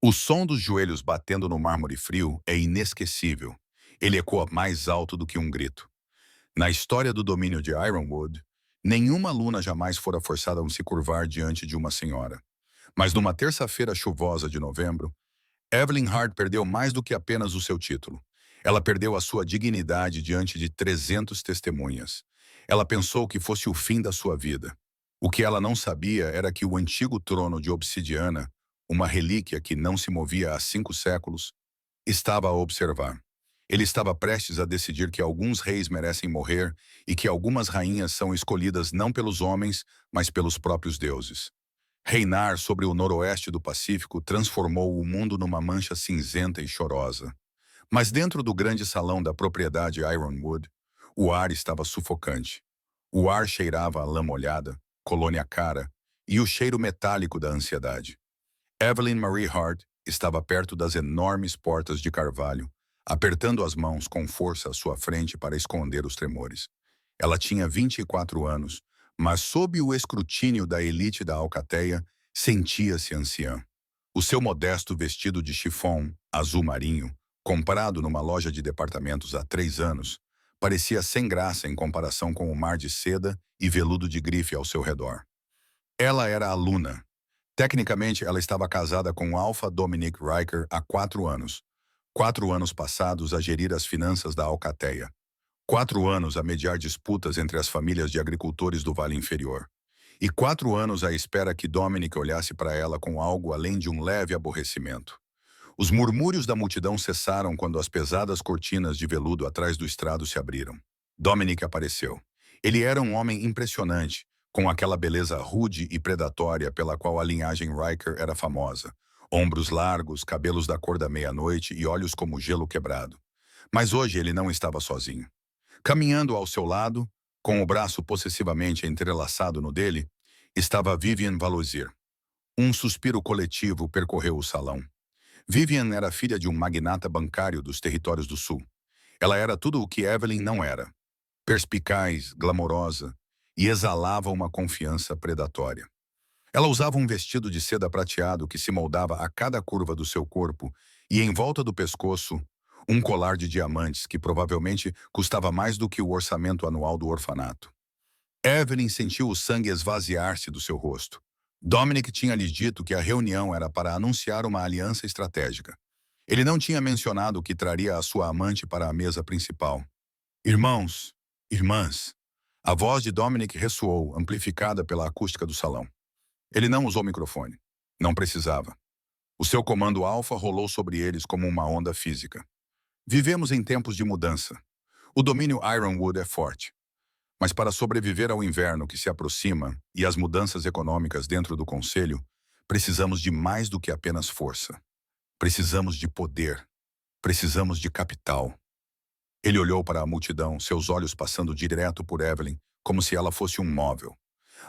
O som dos joelhos batendo no mármore frio é inesquecível. Ele ecoa mais alto do que um grito. Na história do domínio de Ironwood, nenhuma aluna jamais fora forçada a se curvar diante de uma senhora. Mas numa terça-feira chuvosa de novembro, Evelyn Hart perdeu mais do que apenas o seu título. Ela perdeu a sua dignidade diante de 300 testemunhas. Ela pensou que fosse o fim da sua vida. O que ela não sabia era que o antigo trono de obsidiana, uma relíquia que não se movia há 5 séculos, estava a observar. Ele estava prestes a decidir que alguns reis merecem morrer e que algumas rainhas são escolhidas não pelos homens, mas pelos próprios deuses. Reinar sobre o noroeste do Pacífico transformou o mundo numa mancha cinzenta e chorosa. Mas dentro do grande salão da propriedade Ironwood, o ar estava sufocante. O ar cheirava a lã molhada, colônia cara e o cheiro metálico da ansiedade. Evelyn Marie Hart estava perto das enormes portas de carvalho, apertando as mãos com força à sua frente para esconder os tremores. Ela tinha 24 anos, mas sob o escrutínio da elite da alcateia, sentia-se anciã. O seu modesto vestido de chiffon, azul marinho, comprado numa loja de departamentos há 3 anos, parecia sem graça em comparação com o mar de seda e veludo de grife ao seu redor. Ela era a Luna. Tecnicamente, ela estava casada com Alpha Dominic Riker há 4 anos. 4 anos passados a gerir as finanças da alcateia. 4 anos a mediar disputas entre as famílias de agricultores do Vale Inferior. E 4 anos à espera que Dominic olhasse para ela com algo além de um leve aborrecimento. Os murmúrios da multidão cessaram quando as pesadas cortinas de veludo atrás do estrado se abriram. Dominic apareceu. Ele era um homem impressionante, com aquela beleza rude e predatória pela qual a linhagem Riker era famosa. Ombros largos, cabelos da cor da meia-noite e olhos como gelo quebrado. Mas hoje ele não estava sozinho. Caminhando ao seu lado, com o braço possessivamente entrelaçado no dele, estava Vivian Valoisir. Um suspiro coletivo percorreu o salão. Vivian era filha de um magnata bancário dos territórios do sul. Ela era tudo o que Evelyn não era. Perspicaz, glamourosa e exalava uma confiança predatória. Ela usava um vestido de seda prateado que se moldava a cada curva do seu corpo e em volta do pescoço, um colar de diamantes que provavelmente custava mais do que o orçamento anual do orfanato. Evelyn sentiu o sangue esvaziar-se do seu rosto. Dominic tinha lhe dito que a reunião era para anunciar uma aliança estratégica. Ele não tinha mencionado que traria a sua amante para a mesa principal. Irmãos, irmãs. A voz de Dominic ressoou, amplificada pela acústica do salão. Ele não usou microfone. Não precisava. O seu comando alfa rolou sobre eles como uma onda física. Vivemos em tempos de mudança. O domínio Ironwood é forte. Mas para sobreviver ao inverno que se aproxima e às mudanças econômicas dentro do Conselho, precisamos de mais do que apenas força. Precisamos de poder. Precisamos de capital. Ele olhou para a multidão, seus olhos passando direto por Evelyn, como se ela fosse um móvel.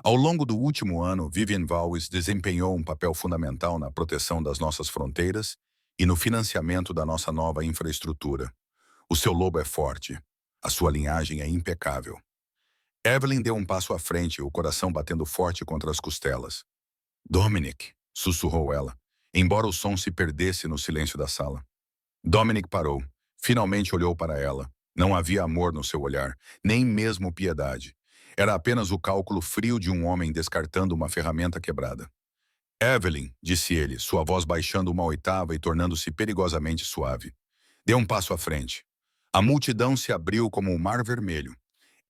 Ao longo do último ano, Vivian Vowes desempenhou um papel fundamental na proteção das nossas fronteiras e no financiamento da nossa nova infraestrutura. O seu lobo é forte. A sua linhagem é impecável. Evelyn deu um passo à frente, o coração batendo forte contra as costelas. Dominic, sussurrou ela, embora o som se perdesse no silêncio da sala. Dominic parou. Finalmente olhou para ela. Não havia amor no seu olhar, nem mesmo piedade. Era apenas o cálculo frio de um homem descartando uma ferramenta quebrada. Evelyn, disse ele, sua voz baixando uma oitava e tornando-se perigosamente suave. Dê um passo à frente. A multidão se abriu como um mar vermelho.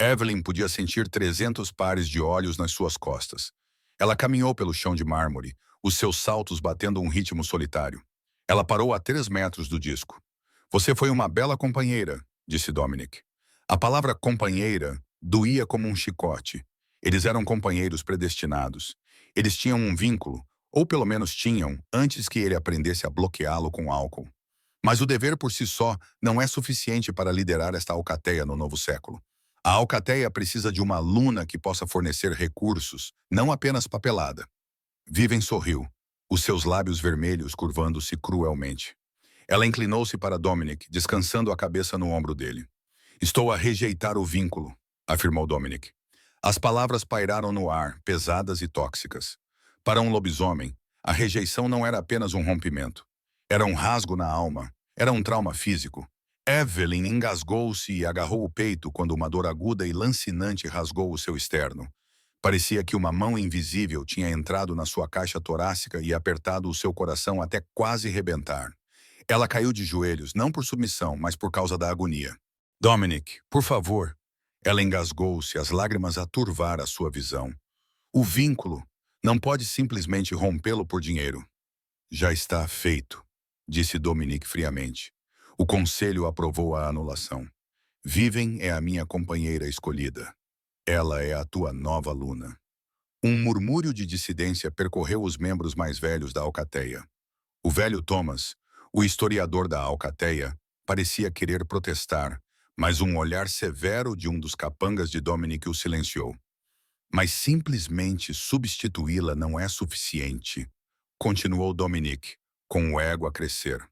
Evelyn podia sentir 300 pares de olhos nas suas costas. Ela caminhou pelo chão de mármore, os seus saltos batendo um ritmo solitário. Ela parou a 3 metros do disco. Você foi uma bela companheira, disse Dominic. A palavra companheira doía como um chicote. Eles eram companheiros predestinados. Eles tinham um vínculo, ou pelo menos tinham, antes que ele aprendesse a bloqueá-lo com álcool. Mas o dever por si só não é suficiente para liderar esta alcateia no novo século. A alcateia precisa de uma Luna que possa fornecer recursos, não apenas papelada. Vivian sorriu, os seus lábios vermelhos curvando-se cruelmente. Ela inclinou-se para Dominic, descansando a cabeça no ombro dele. Estou a rejeitar o vínculo, afirmou Dominic. As palavras pairaram no ar, pesadas e tóxicas. Para um lobisomem, a rejeição não era apenas um rompimento. Era um rasgo na alma. Era um trauma físico. Evelyn engasgou-se e agarrou o peito quando uma dor aguda e lancinante rasgou o seu externo. Parecia que uma mão invisível tinha entrado na sua caixa torácica e apertado o seu coração até quase rebentar. Ela caiu de joelhos, não por submissão, mas por causa da agonia. Dominic, por favor. Ela engasgou-se, as lágrimas a turvar a sua visão. O vínculo. Não pode simplesmente rompê-lo por dinheiro. Já está feito, disse Dominic friamente. O conselho aprovou a anulação. Vivian é a minha companheira escolhida. Ela é a tua nova Luna. Um murmúrio de dissidência percorreu os membros mais velhos da alcateia. O velho Thomas, o historiador da alcateia, parecia querer protestar, mas um olhar severo de um dos capangas de Dominic o silenciou. Mas simplesmente substituí-la não é suficiente, continuou Dominic, com o ego a crescer.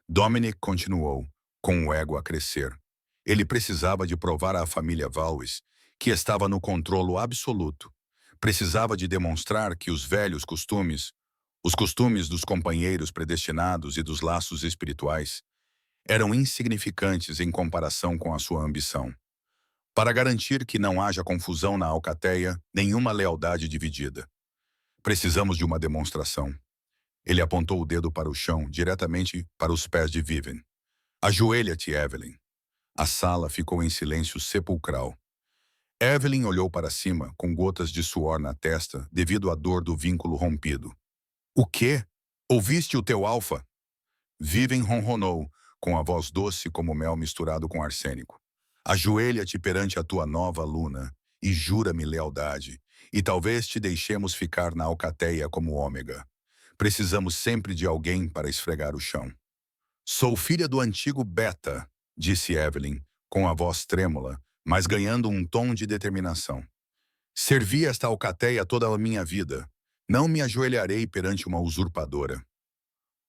Dominic continuou, com o ego a crescer. Ele precisava de provar à família Valwes que estava no controlo absoluto. Precisava de demonstrar que os velhos costumes, os costumes dos companheiros predestinados e dos laços espirituais, eram insignificantes em comparação com a sua ambição. Para garantir que não haja confusão na alcateia, nenhuma lealdade dividida. Precisamos de uma demonstração. Ele apontou o dedo para o chão, diretamente para os pés de Vivian. Ajoelha-te, Evelyn. A sala ficou em silêncio sepulcral. Evelyn olhou para cima, com gotas de suor na testa, devido à dor do vínculo rompido. O quê? Ouviste o teu alfa? Vivian ronronou, com a voz doce como mel misturado com arsênico. Ajoelha-te perante a tua nova Luna, e jura-me lealdade, e talvez te deixemos ficar na alcateia como ômega. Precisamos sempre de alguém para esfregar o chão. Sou filha do antigo Beta, disse Evelyn, com a voz trêmula, mas ganhando um tom de determinação. Servi esta alcateia toda a minha vida. Não me ajoelharei perante uma usurpadora.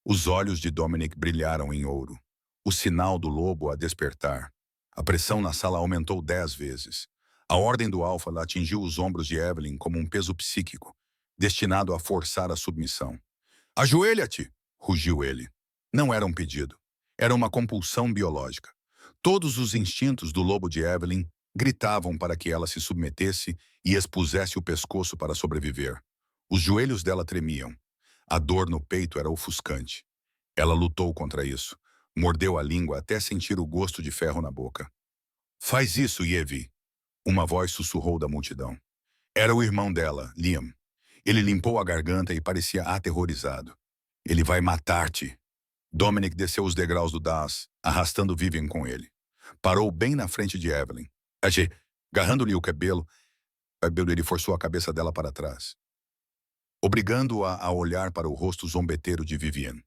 Os olhos de Dominic brilharam em ouro. O sinal do lobo a despertar. A pressão na sala aumentou 10 vezes. A ordem do alfa atingiu os ombros de Evelyn como um peso psíquico, destinado a forçar a submissão. Ajoelha-te! Rugiu ele. Não era um pedido. Era uma compulsão biológica. Todos os instintos do lobo de Evelyn gritavam para que ela se submetesse e expusesse o pescoço para sobreviver. Os joelhos dela tremiam. A dor no peito era ofuscante. Ela lutou contra isso. Mordeu a língua até sentir o gosto de ferro na boca. Faz isso, Yevi. Uma voz sussurrou da multidão. Era o irmão dela, Liam. Ele limpou a garganta e parecia aterrorizado. Ele vai matar-te. Dominic desceu os degraus do Das, arrastando Vivian com ele. Parou bem na frente de Evelyn. Agarrando-lhe o cabelo, ele forçou a cabeça dela para trás, obrigando-a a olhar para o rosto zombeteiro de Vivian.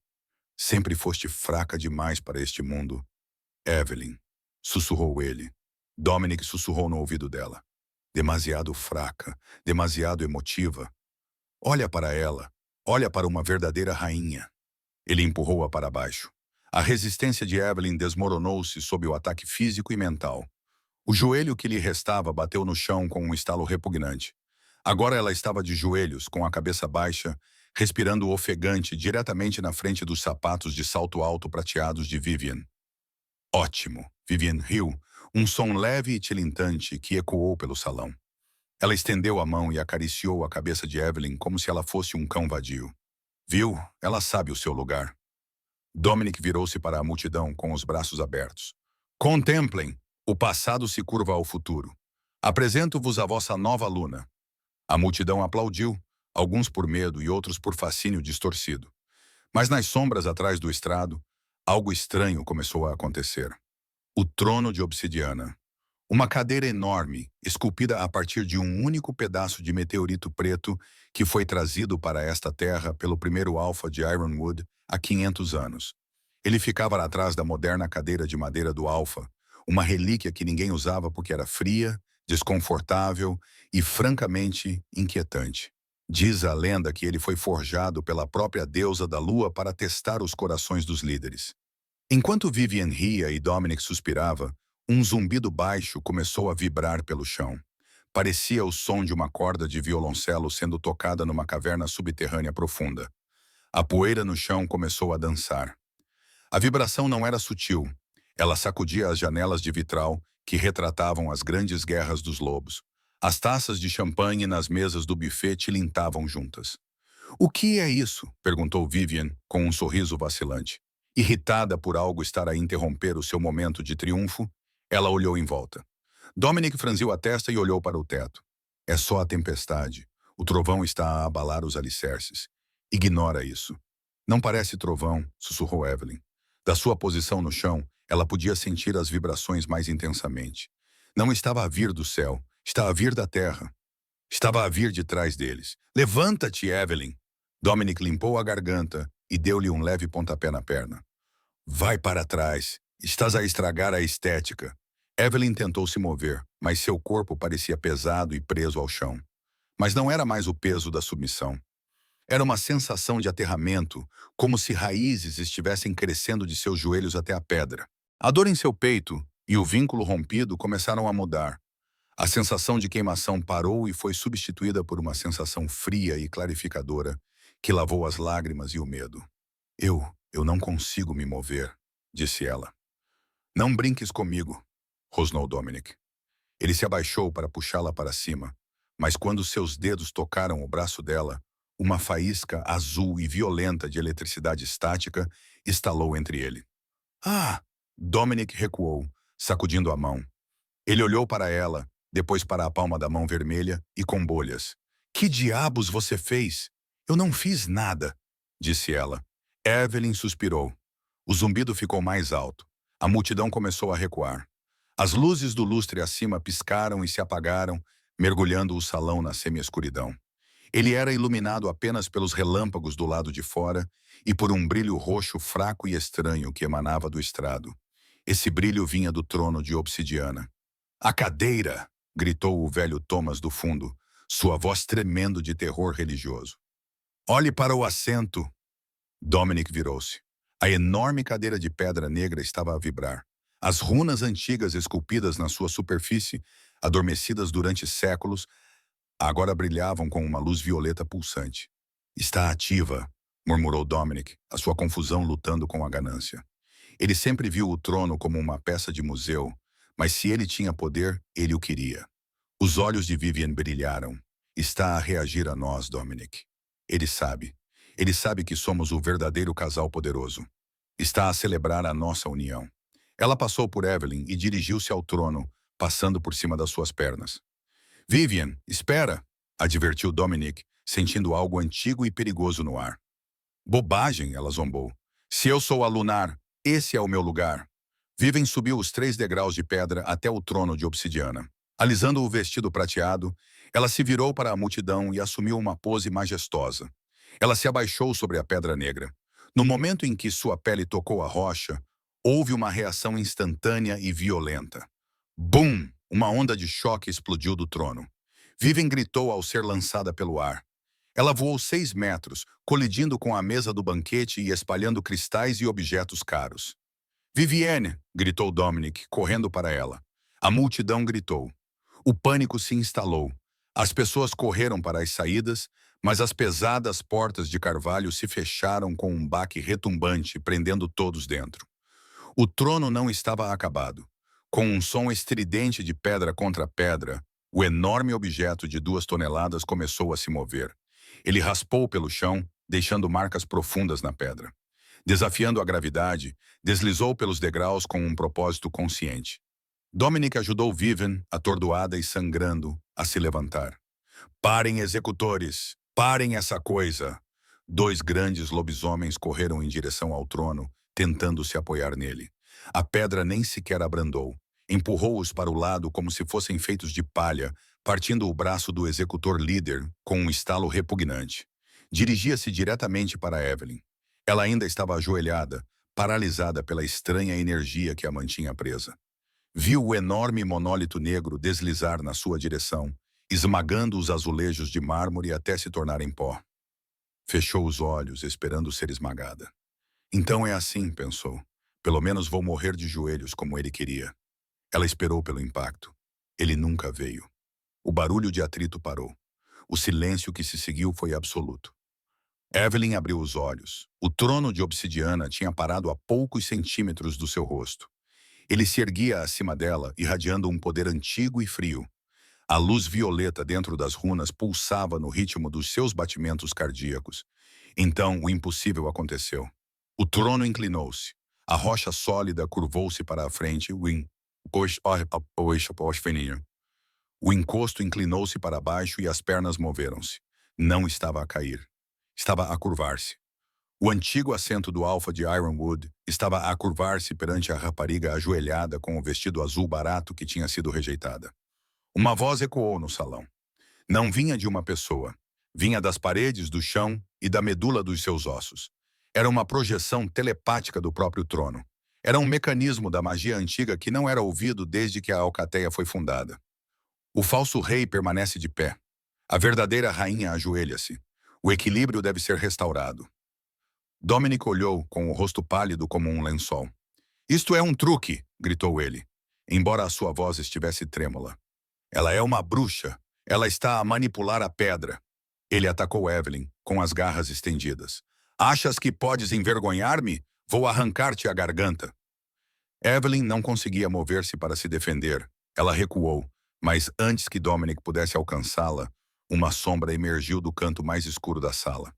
Sempre foste fraca demais para este mundo. Evelyn, sussurrou ele. Dominic sussurrou no ouvido dela. Demasiado fraca, demasiado emotiva. Olha para ela, olha para uma verdadeira rainha. Ele empurrou-a para baixo. A resistência de Evelyn desmoronou-se sob o ataque físico e mental. O joelho que lhe restava bateu no chão com um estalo repugnante. Agora ela estava de joelhos, com a cabeça baixa, respirando ofegante diretamente na frente dos sapatos de salto alto prateados de Vivian. Ótimo, Vivian riu, um som leve e tilintante que ecoou pelo salão. Ela estendeu a mão e acariciou a cabeça de Evelyn como se ela fosse um cão vadio. Viu? Ela sabe o seu lugar. Dominic virou-se para a multidão com os braços abertos. Contemplem, o passado se curva ao futuro. Apresento-vos a vossa nova Luna. A multidão aplaudiu, alguns por medo e outros por fascínio distorcido. Mas nas sombras atrás do estrado, algo estranho começou a acontecer. O trono de obsidiana. Uma cadeira enorme, esculpida a partir de um único pedaço de meteorito preto que foi trazido para esta terra pelo primeiro alfa de Ironwood há 500 anos. Ele ficava atrás da moderna cadeira de madeira do alfa, uma relíquia que ninguém usava porque era fria, desconfortável e francamente inquietante. Diz a lenda que ele foi forjado pela própria deusa da lua para testar os corações dos líderes. Enquanto Vivian ria e Dominic suspirava, um zumbido baixo começou a vibrar pelo chão. Parecia o som de uma corda de violoncelo sendo tocada numa caverna subterrânea profunda. A poeira no chão começou a dançar. A vibração não era sutil. Ela sacudia as janelas de vitral que retratavam as grandes guerras dos lobos. As taças de champanhe nas mesas do buffet tilintavam juntas. "O que é isso?" perguntou Vivian, com um sorriso vacilante. Irritada por algo estar a interromper o seu momento de triunfo, ela olhou em volta. Dominic franziu a testa e olhou para o teto. "É só a tempestade. O trovão está a abalar os alicerces. Ignora isso." "Não parece trovão", sussurrou Evelyn. Da sua posição no chão, ela podia sentir as vibrações mais intensamente. Não estava a vir do céu, estava a vir da terra. Estava a vir de trás deles. "Levanta-te, Evelyn!" Dominic limpou a garganta e deu-lhe um leve pontapé na perna. "Vai para trás. Estás a estragar a estética." Evelyn tentou se mover, mas seu corpo parecia pesado e preso ao chão. Mas não era mais o peso da submissão. Era uma sensação de aterramento, como se raízes estivessem crescendo de seus joelhos até a pedra. A dor em seu peito e o vínculo rompido começaram a mudar. A sensação de queimação parou e foi substituída por uma sensação fria e clarificadora, que lavou as lágrimas e o medo. Eu não consigo me mover", disse ela. "Não brinques comigo", rosnou Dominic. Ele se abaixou para puxá-la para cima, mas quando seus dedos tocaram o braço dela, uma faísca azul e violenta de eletricidade estática estalou entre ele. "Ah!" Dominic recuou, sacudindo a mão. Ele olhou para ela, depois para a palma da mão vermelha e com bolhas. "Que diabos você fez?" "Eu não fiz nada", disse ela. Evelyn suspirou. O zumbido ficou mais alto. A multidão começou a recuar. As luzes do lustre acima piscaram e se apagaram, mergulhando o salão na semi-escuridão. Ele era iluminado apenas pelos relâmpagos do lado de fora e por um brilho roxo fraco e estranho que emanava do estrado. Esse brilho vinha do trono de obsidiana. "A cadeira!" gritou o velho Thomas do fundo, sua voz tremendo de terror religioso. "Olhe para o assento!" Dominic virou-se. A enorme cadeira de pedra negra estava a vibrar. As runas antigas esculpidas na sua superfície, adormecidas durante séculos, agora brilhavam com uma luz violeta pulsante. "Está ativa", murmurou Dominic, a sua confusão lutando com a ganância. Ele sempre viu o trono como uma peça de museu, mas se ele tinha poder, ele o queria. Os olhos de Vivian brilharam. "Está a reagir a nós, Dominic. Ele sabe. Ele sabe que somos o verdadeiro casal poderoso. Está a celebrar a nossa união." Ela passou por Evelyn e dirigiu-se ao trono, passando por cima das suas pernas. "Vivian, espera!" advertiu Dominic, sentindo algo antigo e perigoso no ar. "Bobagem!" ela zombou. "Se eu sou a Lunar, esse é o meu lugar." Vivian subiu os 3 degraus de pedra até o trono de obsidiana. Alisando o vestido prateado, ela se virou para a multidão e assumiu uma pose majestosa. Ela se abaixou sobre a pedra negra. No momento em que sua pele tocou a rocha, houve uma reação instantânea e violenta. Bum! Uma onda de choque explodiu do trono. Vivian gritou ao ser lançada pelo ar. Ela voou 6 metros, colidindo com a mesa do banquete e espalhando cristais e objetos caros. "Vivienne!" gritou Dominic, correndo para ela. A multidão gritou. O pânico se instalou. As pessoas correram para as saídas, mas as pesadas portas de carvalho se fecharam com um baque retumbante, prendendo todos dentro. O trono não estava acabado. Com um som estridente de pedra contra pedra, o enorme objeto de 2 toneladas começou a se mover. Ele raspou pelo chão, deixando marcas profundas na pedra. Desafiando a gravidade, deslizou pelos degraus com um propósito consciente. Dominic ajudou Vivian, atordoada e sangrando, a se levantar. "Parem, executores! Parem essa coisa!" 2 grandes lobisomens correram em direção ao trono, tentando se apoiar nele. A pedra nem sequer abrandou. Empurrou-os para o lado como se fossem feitos de palha, partindo o braço do executor líder com um estalo repugnante. Dirigia-se diretamente para Evelyn. Ela ainda estava ajoelhada, paralisada pela estranha energia que a mantinha presa. Viu o enorme monólito negro deslizar na sua direção, esmagando os azulejos de mármore até se tornarem pó. Fechou os olhos, esperando ser esmagada. "Então é assim", pensou. "Pelo menos vou morrer de joelhos como ele queria." Ela esperou pelo impacto. Ele nunca veio. O barulho de atrito parou. O silêncio que se seguiu foi absoluto. Evelyn abriu os olhos. O trono de obsidiana tinha parado a poucos centímetros do seu rosto. Ele se erguia acima dela, irradiando um poder antigo e frio. A luz violeta dentro das runas pulsava no ritmo dos seus batimentos cardíacos. Então, o impossível aconteceu. O trono inclinou-se. A rocha sólida curvou-se para a frente. O encosto inclinou-se para baixo e as pernas moveram-se. Não estava a cair. Estava a curvar-se. O antigo assento do Alfa de Ironwood estava a curvar-se perante a rapariga ajoelhada com o vestido azul barato que tinha sido rejeitada. Uma voz ecoou no salão. Não vinha de uma pessoa. Vinha das paredes, do chão e da medula dos seus ossos. Era uma projeção telepática do próprio trono. Era um mecanismo da magia antiga que não era ouvido desde que a Alcateia foi fundada. O falso rei permanece de pé. A verdadeira rainha ajoelha-se. O equilíbrio deve ser restaurado. Dominic olhou com o rosto pálido como um lençol. Isto é um truque, gritou ele, embora a sua voz estivesse trêmula. Ela é uma bruxa. Ela está a manipular a pedra. Ele atacou Evelyn, com as garras estendidas. Achas que podes envergonhar-me? Vou arrancar-te a garganta. Evelyn não conseguia mover-se para se defender. Ela recuou, mas antes que Dominic pudesse alcançá-la, uma sombra emergiu do canto mais escuro da sala.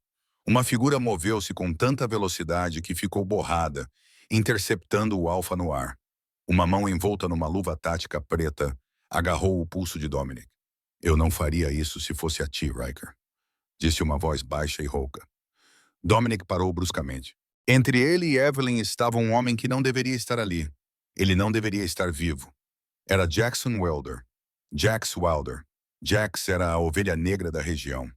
Uma figura moveu-se com tanta velocidade que ficou borrada, interceptando o Alfa no ar. Uma mão envolta numa luva tática preta agarrou o pulso de Dominic. Eu não faria isso se fosse a ti, Riker, disse uma voz baixa e rouca. Dominic parou bruscamente. Entre ele e Evelyn estava um homem que não deveria estar ali. Ele não deveria estar vivo. Era Jackson Wilder. Jax Wilder. Jax era a ovelha negra da região.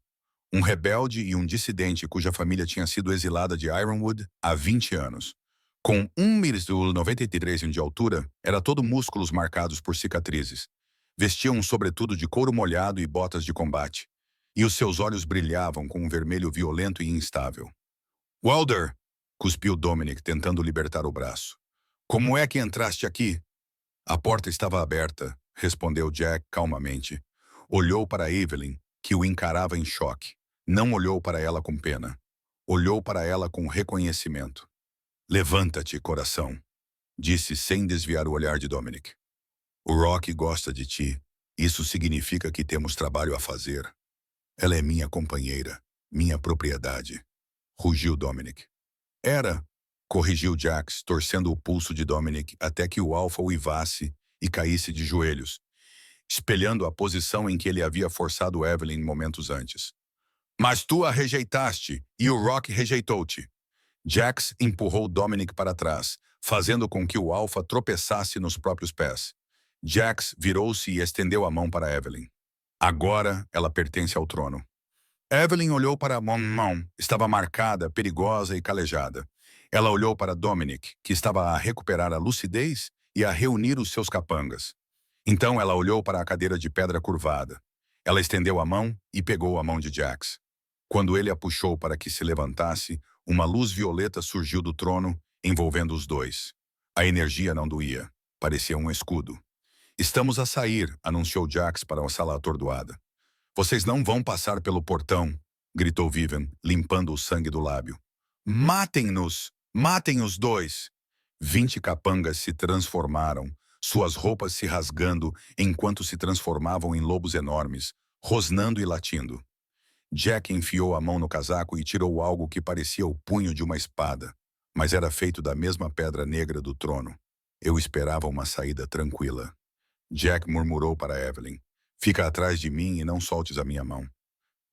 Um rebelde e um dissidente cuja família tinha sido exilada de Ironwood há 20 anos. Com 1,93 m de altura, era todo músculos marcados por cicatrizes. Vestia um sobretudo de couro molhado e botas de combate. E os seus olhos brilhavam com um vermelho violento e instável. Wilder! Cuspiu Dominic, tentando libertar o braço. Como é que entraste aqui? A porta estava aberta, respondeu Jack calmamente. Olhou para Evelyn, que o encarava em choque. Não olhou para ela com pena. Olhou para ela com reconhecimento. Levanta-te, coração, disse sem desviar o olhar de Dominic. O Rock gosta de ti. Isso significa que temos trabalho a fazer. Ela é minha companheira, minha propriedade. Rugiu Dominic. Era, corrigiu Jax, torcendo o pulso de Dominic até que o Alfa uivasse e caísse de joelhos, espelhando a posição em que ele havia forçado Evelyn momentos antes. Mas tu a rejeitaste, e o Rock rejeitou-te. Jax empurrou Dominic para trás, fazendo com que o Alfa tropeçasse nos próprios pés. Jax virou-se e estendeu a mão para Evelyn. Agora ela pertence ao trono. Evelyn olhou para a mão. Estava marcada, perigosa e calejada. Ela olhou para Dominic, que estava a recuperar a lucidez e a reunir os seus capangas. Então ela olhou para a cadeira de pedra curvada. Ela estendeu a mão e pegou a mão de Jax. Quando ele a puxou para que se levantasse, uma luz violeta surgiu do trono, envolvendo os dois. A energia não doía. Parecia um escudo. Estamos a sair, anunciou Jax para a sala atordoada. Vocês não vão passar pelo portão, gritou Vivian, limpando o sangue do lábio. Matem-nos! Matem os dois! 20 capangas se transformaram, suas roupas se rasgando enquanto se transformavam em lobos enormes, rosnando e latindo. Jack enfiou a mão no casaco e tirou algo que parecia o punho de uma espada, mas era feito da mesma pedra negra do trono. Eu esperava uma saída tranquila. Jack murmurou para Evelyn. Fica atrás de mim e não soltes a minha mão.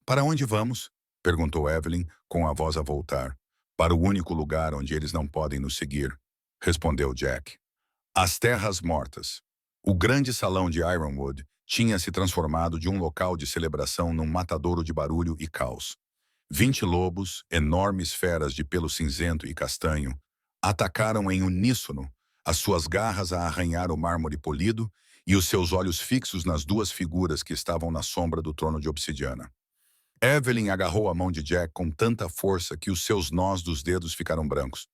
Para onde vamos? Perguntou Evelyn, com a voz a voltar. Para o único lugar onde eles não podem nos seguir, respondeu Jack. As Terras Mortas. O grande salão de Ironwood tinha se transformado de um local de celebração num matadouro de barulho e caos. 20 lobos, enormes feras de pelo cinzento e castanho, atacaram em uníssono, as suas garras a arranhar o mármore polido e os seus olhos fixos nas duas figuras que estavam na sombra do trono de obsidiana. Evelyn agarrou a mão de Jack com tanta força que os seus nós dos dedos ficaram brancos.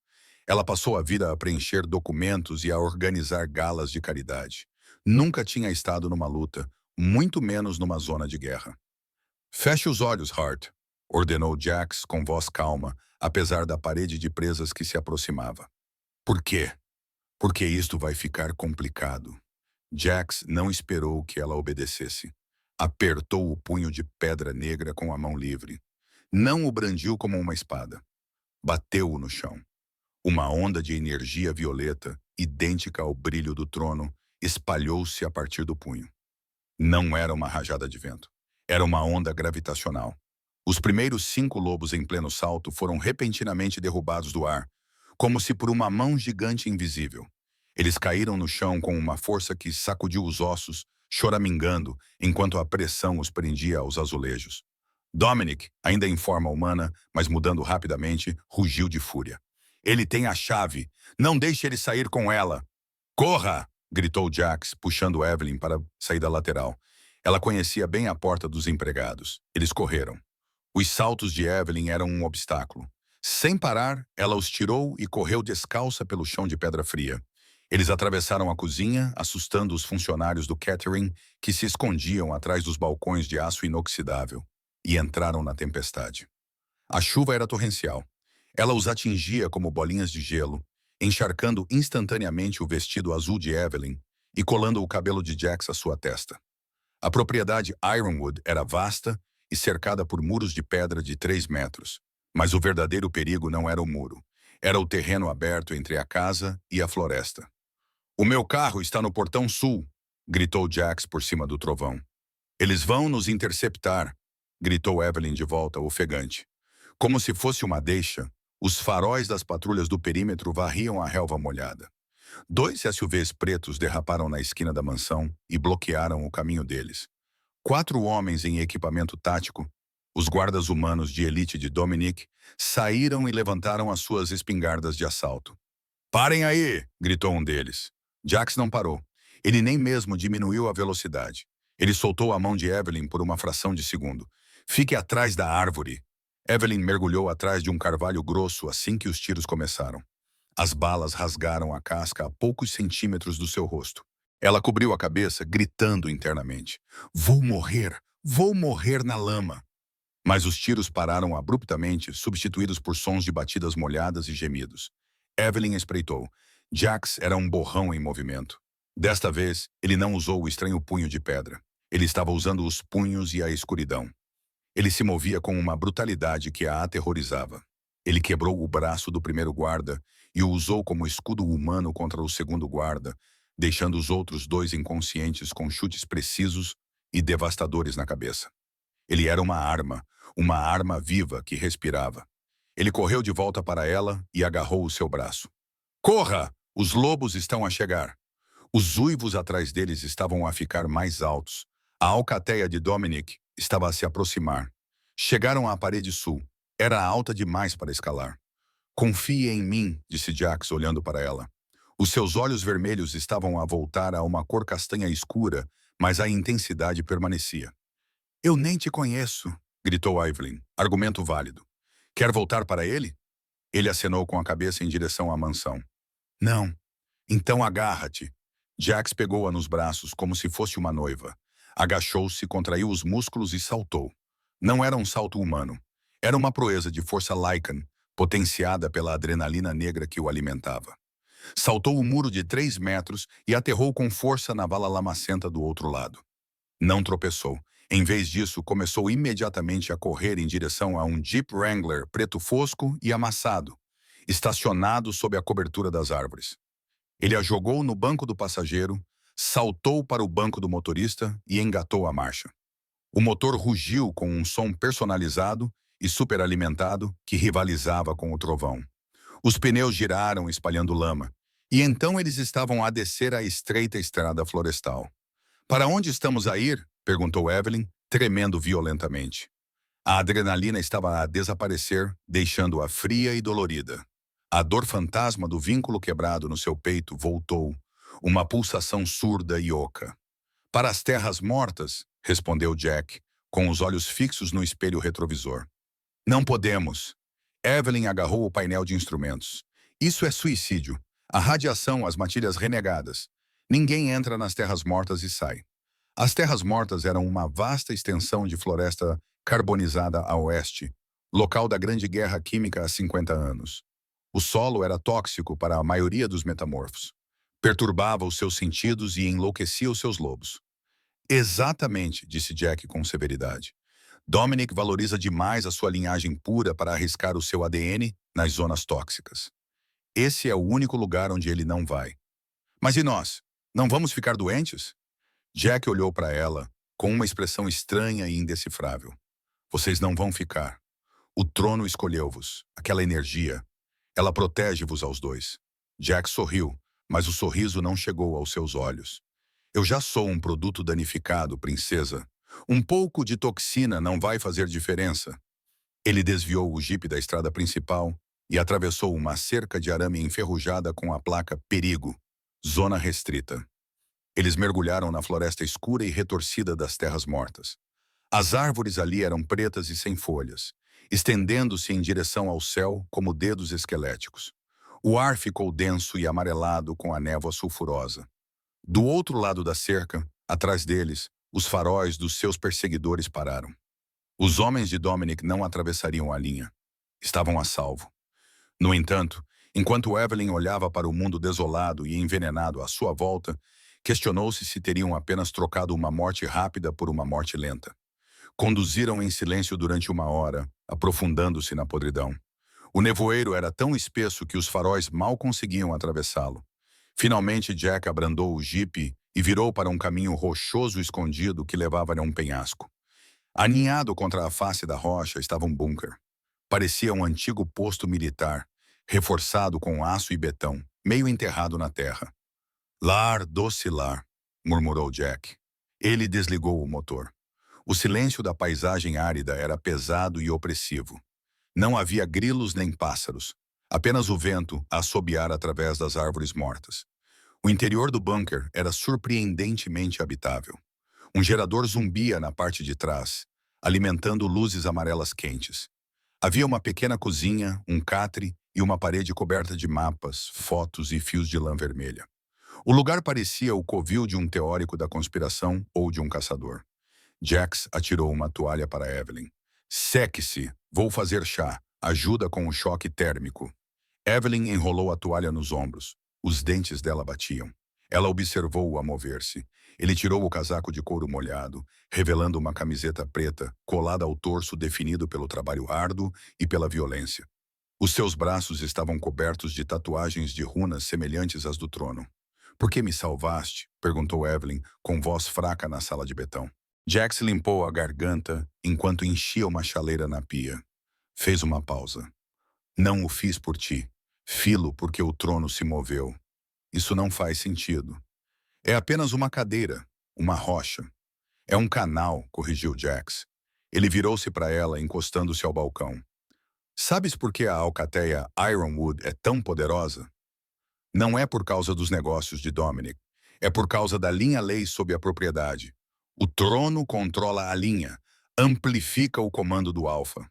Ela passou a vida a preencher documentos e a organizar galas de caridade. Nunca tinha estado numa luta, muito menos numa zona de guerra. Feche os olhos, Hart, ordenou Jax com voz calma, apesar da parede de presas que se aproximava. Por quê? Porque isto vai ficar complicado. Jax não esperou que ela obedecesse. Apertou o punho de pedra negra com a mão livre. Não o brandiu como uma espada. Bateu-o no chão. Uma onda de energia violeta, idêntica ao brilho do trono, espalhou-se a partir do punho. Não era uma rajada de vento. Era uma onda gravitacional. Os primeiros 5 lobos em pleno salto foram repentinamente derrubados do ar, como se por uma mão gigante invisível. Eles caíram no chão com uma força que sacudiu os ossos, choramingando, enquanto a pressão os prendia aos azulejos. Dominic, ainda em forma humana, mas mudando rapidamente, rugiu de fúria. Ele tem a chave. Não deixe ele sair com ela. Corra! Gritou Jax, puxando Evelyn para a saída lateral. Ela conhecia bem a porta dos empregados. Eles correram. Os saltos de Evelyn eram um obstáculo. Sem parar, ela os tirou e correu descalça pelo chão de pedra fria. Eles atravessaram a cozinha, assustando os funcionários do catering que se escondiam atrás dos balcões de aço inoxidável, e entraram na tempestade. A chuva era torrencial. Ela os atingia como bolinhas de gelo, encharcando instantaneamente o vestido azul de Evelyn e colando o cabelo de Jax à sua testa. A propriedade Ironwood era vasta e cercada por muros de pedra de 3 metros. Mas o verdadeiro perigo não era o muro. Era o terreno aberto entre a casa e a floresta. "O meu carro está no portão sul", gritou Jax por cima do trovão. "Eles vão nos interceptar", gritou Evelyn de volta, ofegante. Como se fosse uma deixa, os faróis das patrulhas do perímetro varriam a relva molhada. 2 SUVs pretos derraparam na esquina da mansão e bloquearam o caminho deles. 4 homens em equipamento tático, os guardas humanos de elite de Dominic, saíram e levantaram as suas espingardas de assalto. "Parem aí!" gritou um deles. Jax não parou. Ele nem mesmo diminuiu a velocidade. Ele soltou a mão de Evelyn por uma fração de segundo. "Fique atrás da árvore." Evelyn mergulhou atrás de um carvalho grosso assim que os tiros começaram. As balas rasgaram a casca a poucos centímetros do seu rosto. Ela cobriu a cabeça, gritando internamente. Vou morrer na lama." Mas os tiros pararam abruptamente, substituídos por sons de batidas molhadas e gemidos. Evelyn espreitou. Jax era um borrão em movimento. Desta vez, ele não usou o estranho punho de pedra. Ele estava usando os punhos e a escuridão. Ele se movia com uma brutalidade que a aterrorizava. Ele quebrou o braço do primeiro guarda e o usou como escudo humano contra o segundo guarda, deixando os outros 2 inconscientes com chutes precisos e devastadores na cabeça. Ele era uma arma viva que respirava. Ele correu de volta para ela e agarrou o seu braço. "Corra! Os lobos estão a chegar." Os uivos atrás deles estavam a ficar mais altos. A alcateia de Dominic estava a se aproximar. Chegaram à parede sul. Era alta demais para escalar. "Confie em mim", disse Jax olhando para ela. Os seus olhos vermelhos estavam a voltar a uma cor castanha escura, mas a intensidade permanecia. "Eu nem te conheço", gritou Evelyn. Argumento válido. "Quer voltar para ele?" Ele acenou com a cabeça em direção à mansão. "Não." "Então agarra-te." Jax pegou-a nos braços como se fosse uma noiva. Agachou-se, contraiu os músculos e saltou. Não era um salto humano. Era uma proeza de força Lycan, potenciada pela adrenalina negra que o alimentava. Saltou o muro de 3 metros e aterrou com força na vala lamacenta do outro lado. Não tropeçou. Em vez disso, começou imediatamente a correr em direção a um Jeep Wrangler preto fosco e amassado, estacionado sob a cobertura das árvores. Ele a jogou no banco do passageiro, saltou para o banco do motorista e engatou a marcha. O motor rugiu com um som personalizado e superalimentado que rivalizava com o trovão. Os pneus giraram espalhando lama, e então eles estavam a descer a estreita estrada florestal. "Para onde estamos a ir?" perguntou Evelyn, tremendo violentamente. A adrenalina estava a desaparecer, deixando-a fria e dolorida. A dor fantasma do vínculo quebrado no seu peito voltou, uma pulsação surda e oca. "Para as terras mortas", respondeu Jack, com os olhos fixos no espelho retrovisor. "Não podemos." Evelyn agarrou o painel de instrumentos. "Isso é suicídio. A radiação, as matilhas renegadas. Ninguém entra nas terras mortas e sai." As terras mortas eram uma vasta extensão de floresta carbonizada a oeste, local da Grande Guerra Química há 50 anos. O solo era tóxico para a maioria dos metamorfos. Perturbava os seus sentidos e enlouquecia os seus lobos. Exatamente, disse Jack com severidade. Dominic valoriza demais a sua linhagem pura para arriscar o seu ADN nas zonas tóxicas. Esse é o único lugar onde ele não vai. Mas e nós? Não vamos ficar doentes? Jack olhou para ela com uma expressão estranha e indecifrável. Vocês não vão ficar. O trono escolheu-vos, aquela energia. Ela protege-vos aos dois. Jack sorriu, mas o sorriso não chegou aos seus olhos. Eu já sou um produto danificado, princesa. Um pouco de toxina não vai fazer diferença. Ele desviou o jipe da estrada principal e atravessou uma cerca de arame enferrujada com a placa Perigo, Zona Restrita. Eles mergulharam na floresta escura e retorcida das terras mortas. As árvores ali eram pretas e sem folhas, estendendo-se em direção ao céu como dedos esqueléticos. O ar ficou denso e amarelado com a névoa sulfurosa. Do outro lado da cerca, atrás deles, os faróis dos seus perseguidores pararam. Os homens de Dominic não atravessariam a linha. Estavam a salvo. No entanto, enquanto Evelyn olhava para o mundo desolado e envenenado à sua volta, questionou-se se teriam apenas trocado uma morte rápida por uma morte lenta. Conduziram em silêncio durante 1 hora, aprofundando-se na podridão. O nevoeiro era tão espesso que os faróis mal conseguiam atravessá-lo. Finalmente, Jack abrandou o jipe e virou para um caminho rochoso escondido que levava a um penhasco. Aninhado contra a face da rocha estava um bunker. Parecia um antigo posto militar, reforçado com aço e betão, meio enterrado na terra. Lar, doce lar, murmurou Jack. Ele desligou o motor. O silêncio da paisagem árida era pesado e opressivo. Não havia grilos nem pássaros, apenas o vento a assobiar através das árvores mortas. O interior do bunker era surpreendentemente habitável. Um gerador zumbia na parte de trás, alimentando luzes amarelas quentes. Havia uma pequena cozinha, um catre e uma parede coberta de mapas, fotos e fios de lã vermelha. O lugar parecia o covil de um teórico da conspiração ou de um caçador. Jax atirou uma toalha para Evelyn. Seque-se, vou fazer chá. Ajuda com o choque térmico. Evelyn enrolou a toalha nos ombros. Os dentes dela batiam. Ela observou-o a mover-se. Ele tirou o casaco de couro molhado, revelando uma camiseta preta, colada ao torso definido pelo trabalho árduo e pela violência. Os seus braços estavam cobertos de tatuagens de runas semelhantes às do trono. Por que me salvaste? Perguntou Evelyn, com voz fraca na sala de betão. Jax limpou a garganta enquanto enchia uma chaleira na pia. Fez uma pausa. Não o fiz por ti. Filo porque o trono se moveu. Isso não faz sentido. É apenas uma cadeira, uma rocha. É um canal, corrigiu Jax. Ele virou-se para ela, encostando-se ao balcão. Sabes por que a alcateia Ironwood é tão poderosa? Não é por causa dos negócios de Dominic. É por causa da linha-lei sob a propriedade. O trono controla a linha, amplifica o comando do alfa.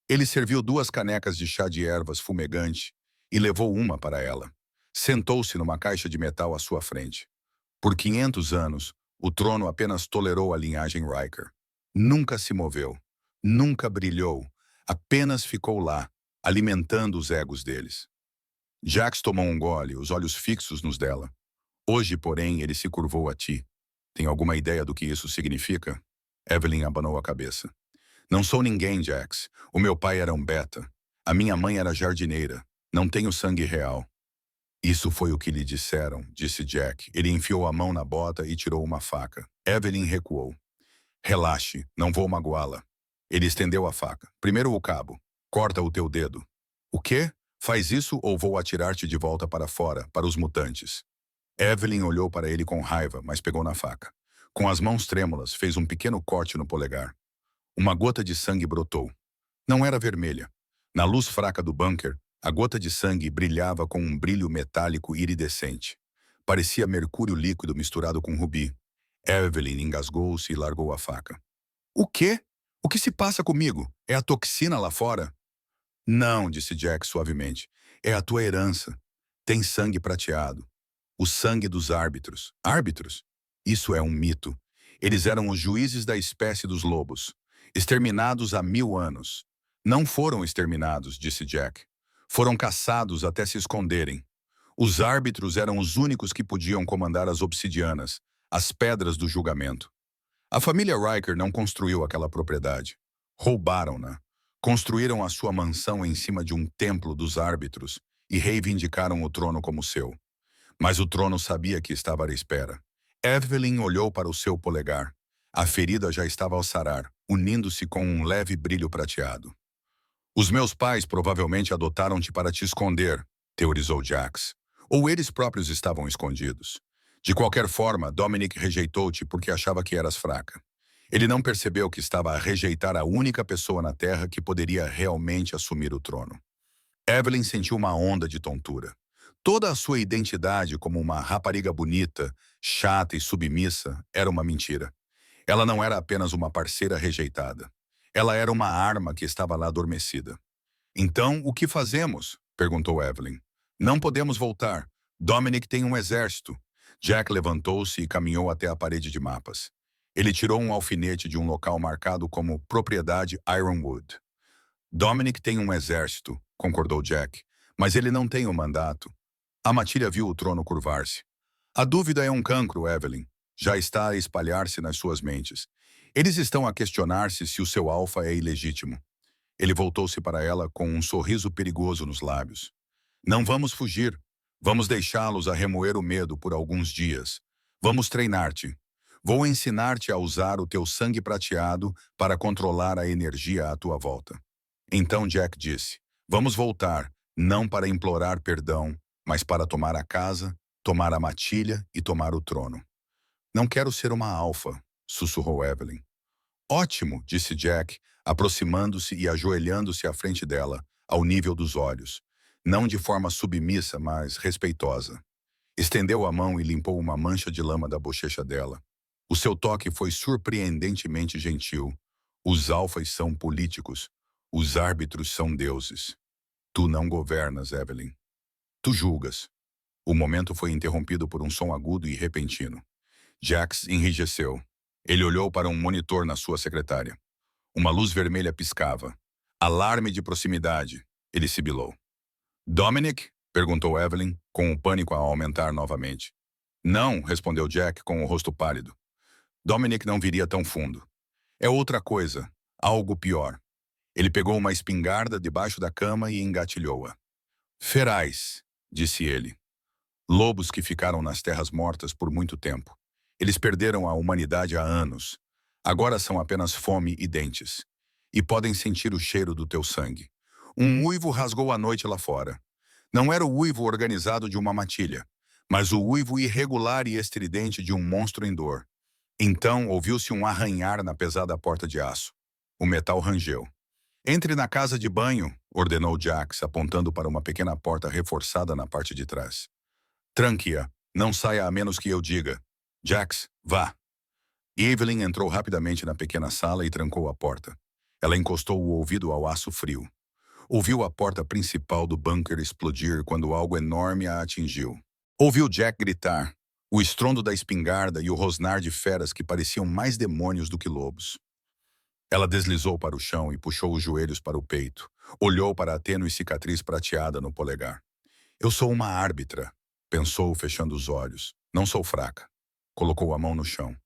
Ele serviu 2 canecas de chá de ervas fumegante e levou uma para ela. Sentou-se numa caixa de metal à sua frente. Por 500 anos, o trono apenas tolerou a linhagem Riker. Nunca se moveu, nunca brilhou, apenas ficou lá, alimentando os egos deles. Jax tomou um gole, os olhos fixos nos dela. Hoje, porém, ele se curvou a ti. Tem alguma ideia do que isso significa? Evelyn abanou a cabeça. Não sou ninguém, Jax. O meu pai era um beta. A minha mãe era jardineira. Não tenho sangue real. Isso foi o que lhe disseram, disse Jack. Ele enfiou a mão na bota e tirou uma faca. Evelyn recuou. Relaxe, não vou magoá-la. Ele estendeu a faca. Primeiro o cabo. Corta o teu dedo. O quê? Faz isso ou vou atirar-te de volta para fora, para os mutantes. Evelyn olhou para ele com raiva, mas pegou na faca. Com as mãos trêmulas, fez um pequeno corte no polegar. Uma gota de sangue brotou. Não era vermelha. Na luz fraca do bunker, a gota de sangue brilhava com um brilho metálico iridescente. Parecia mercúrio líquido misturado com rubi. Evelyn engasgou-se e largou a faca. O quê? O que se passa comigo? É a toxina lá fora? Não, disse Jack suavemente. É a tua herança. Tem sangue prateado. O sangue dos árbitros. Árbitros? Isso é um mito. Eles eram os juízes da espécie dos lobos, exterminados há 1000 anos. Não foram exterminados, disse Jack. Foram caçados até se esconderem. Os árbitros eram os únicos que podiam comandar as obsidianas, as pedras do julgamento. A família Riker não construiu aquela propriedade. Roubaram-na. Construíram a sua mansão em cima de um templo dos árbitros e reivindicaram o trono como seu. Mas o trono sabia que estava à espera. Evelyn olhou para o seu polegar. A ferida já estava ao sarar, unindo-se com um leve brilho prateado. Os meus pais provavelmente adotaram-te para te esconder, teorizou Jax. Ou eles próprios estavam escondidos. De qualquer forma, Dominic rejeitou-te porque achava que eras fraca. Ele não percebeu que estava a rejeitar a única pessoa na Terra que poderia realmente assumir o trono. Evelyn sentiu uma onda de tontura. Toda a sua identidade como uma rapariga bonita, chata e submissa era uma mentira. Ela não era apenas uma parceira rejeitada. Ela era uma arma que estava lá adormecida. Então, o que fazemos? Perguntou Evelyn. Não podemos voltar. Dominic tem um exército. Jack levantou-se e caminhou até a parede de mapas. Ele tirou um alfinete de um local marcado como Propriedade Ironwood. Dominic tem um exército, concordou Jack, mas ele não tem o mandato. A matilha viu o trono curvar-se. A dúvida é um cancro, Evelyn. Já está a espalhar-se nas suas mentes. Eles estão a questionar-se se o seu alfa é ilegítimo. Ele voltou-se para ela com um sorriso perigoso nos lábios. Não vamos fugir. Vamos deixá-los a remoer o medo por alguns dias. Vamos treinar-te. Vou ensinar-te a usar o teu sangue prateado para controlar a energia à tua volta. Então Jack disse, vamos voltar, não para implorar perdão, mas para tomar a casa, tomar a matilha e tomar o trono. Não quero ser uma alfa, sussurrou Evelyn. Ótimo, disse Jack, aproximando-se e ajoelhando-se à frente dela, ao nível dos olhos. Não de forma submissa, mas respeitosa. Estendeu a mão e limpou uma mancha de lama da bochecha dela. O seu toque foi surpreendentemente gentil. Os alfas são políticos. Os árbitros são deuses. Tu não governas, Evelyn. Tu julgas. O momento foi interrompido por um som agudo e repentino. Jax enrijeceu. Ele olhou para um monitor na sua secretária. Uma luz vermelha piscava. Alarme de proximidade, ele sibilou. Dominic? Perguntou Evelyn, com o pânico a aumentar novamente. Não, respondeu Jack com o rosto pálido. Dominic não viria tão fundo. É outra coisa, algo pior. Ele pegou uma espingarda debaixo da cama e engatilhou-a. Ferais, disse ele. Lobos que ficaram nas terras mortas por muito tempo. Eles perderam a humanidade há anos. Agora são apenas fome e dentes. E podem sentir o cheiro do teu sangue. Um uivo rasgou a noite lá fora. Não era o uivo organizado de uma matilha, mas o uivo irregular e estridente de um monstro em dor. Então ouviu-se um arranhar na pesada porta de aço. O metal rangeu. Entre na casa de banho, ordenou Jax, apontando para uma pequena porta reforçada na parte de trás. Tranque-a. Não saia a menos que eu diga. Jax, vá. Evelyn entrou rapidamente na pequena sala e trancou a porta. Ela encostou o ouvido ao aço frio. Ouviu a porta principal do bunker explodir quando algo enorme a atingiu. Ouviu Jack gritar, o estrondo da espingarda e o rosnar de feras que pareciam mais demônios do que lobos. Ela deslizou para o chão e puxou os joelhos para o peito. Olhou para a tênue cicatriz prateada no polegar. Eu sou uma árbitra, pensou fechando os olhos. Não sou fraca. Colocou a mão no chão.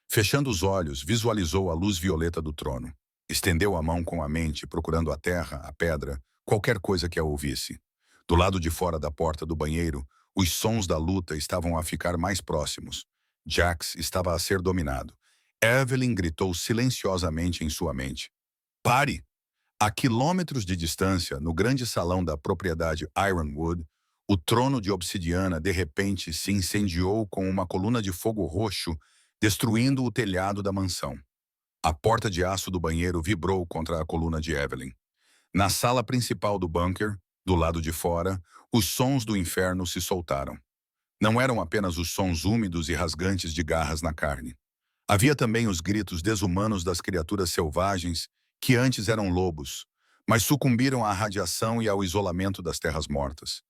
Fechando os olhos, visualizou a luz violeta do trono. Estendeu a mão com a mente, procurando a terra, a pedra, qualquer coisa que a ouvisse. Do lado de fora da porta do banheiro, os sons da luta estavam a ficar mais próximos. Jax estava a ser dominado. Evelyn gritou silenciosamente em sua mente. Pare! A quilômetros de distância, no grande salão da propriedade Ironwood, o trono de obsidiana de repente se incendiou com uma coluna de fogo roxo, destruindo o telhado da mansão. A porta de aço do banheiro vibrou contra a coluna de Evelyn. Na sala principal do bunker, do lado de fora, os sons do inferno se soltaram. Não eram apenas os sons úmidos e rasgantes de garras na carne. Havia também os gritos desumanos das criaturas selvagens que antes eram lobos, mas sucumbiram à radiação e ao isolamento das terras mortas.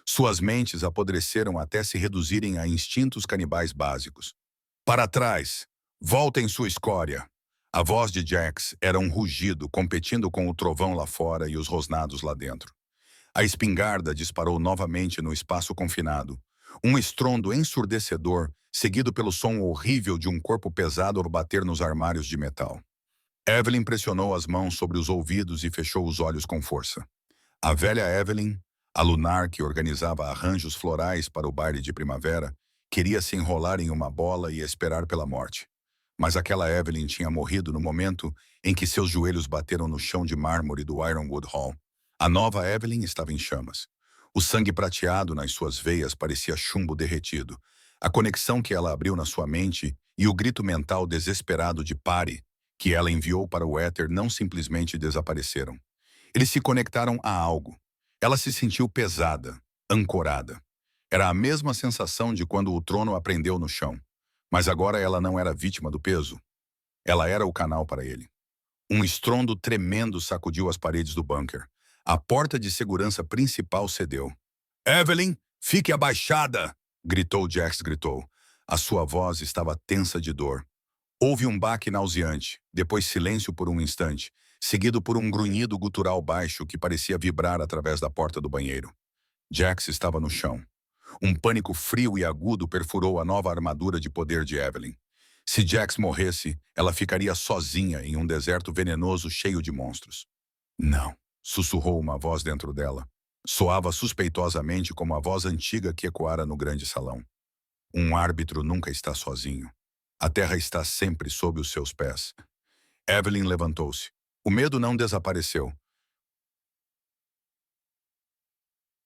Suas mentes apodreceram até se reduzirem a instintos canibais básicos. Para trás! Voltem sua escória! A voz de Jax era um rugido, competindo com o trovão lá fora e os rosnados lá dentro. A espingarda disparou novamente no espaço confinado. Um estrondo ensurdecedor, seguido pelo som horrível de um corpo pesado bater nos armários de metal. Evelyn pressionou as mãos sobre os ouvidos e fechou os olhos com força. A velha Evelyn, a lunar que organizava arranjos florais para o baile de primavera, queria se enrolar em uma bola e esperar pela morte. Mas aquela Evelyn tinha morrido no momento em que seus joelhos bateram no chão de mármore do Ironwood Hall. A nova Evelyn estava em chamas. O sangue prateado nas suas veias parecia chumbo derretido. A conexão que ela abriu na sua mente e o grito mental desesperado de pare que ela enviou para o éter não simplesmente desapareceram. Eles se conectaram a algo. Ela se sentiu pesada, ancorada. Era a mesma sensação de quando o trono a prendeu no chão. Mas agora ela não era vítima do peso. Ela era o canal para ele. Um estrondo tremendo sacudiu as paredes do bunker. A porta de segurança principal cedeu. "Evelyn, fique abaixada!" gritou Jax. A sua voz estava tensa de dor. Houve um baque nauseante, depois silêncio por um instante, seguido por um grunhido gutural baixo que parecia vibrar através da porta do banheiro. Jax estava no chão. Um pânico frio e agudo perfurou a nova armadura de poder de Evelyn. Se Jax morresse, ela ficaria sozinha em um deserto venenoso cheio de monstros. "Não", sussurrou uma voz dentro dela. Soava suspeitosamente como a voz antiga que ecoara no grande salão. "Um árbitro nunca está sozinho. A terra está sempre sob os seus pés." Evelyn levantou-se. O medo não desapareceu,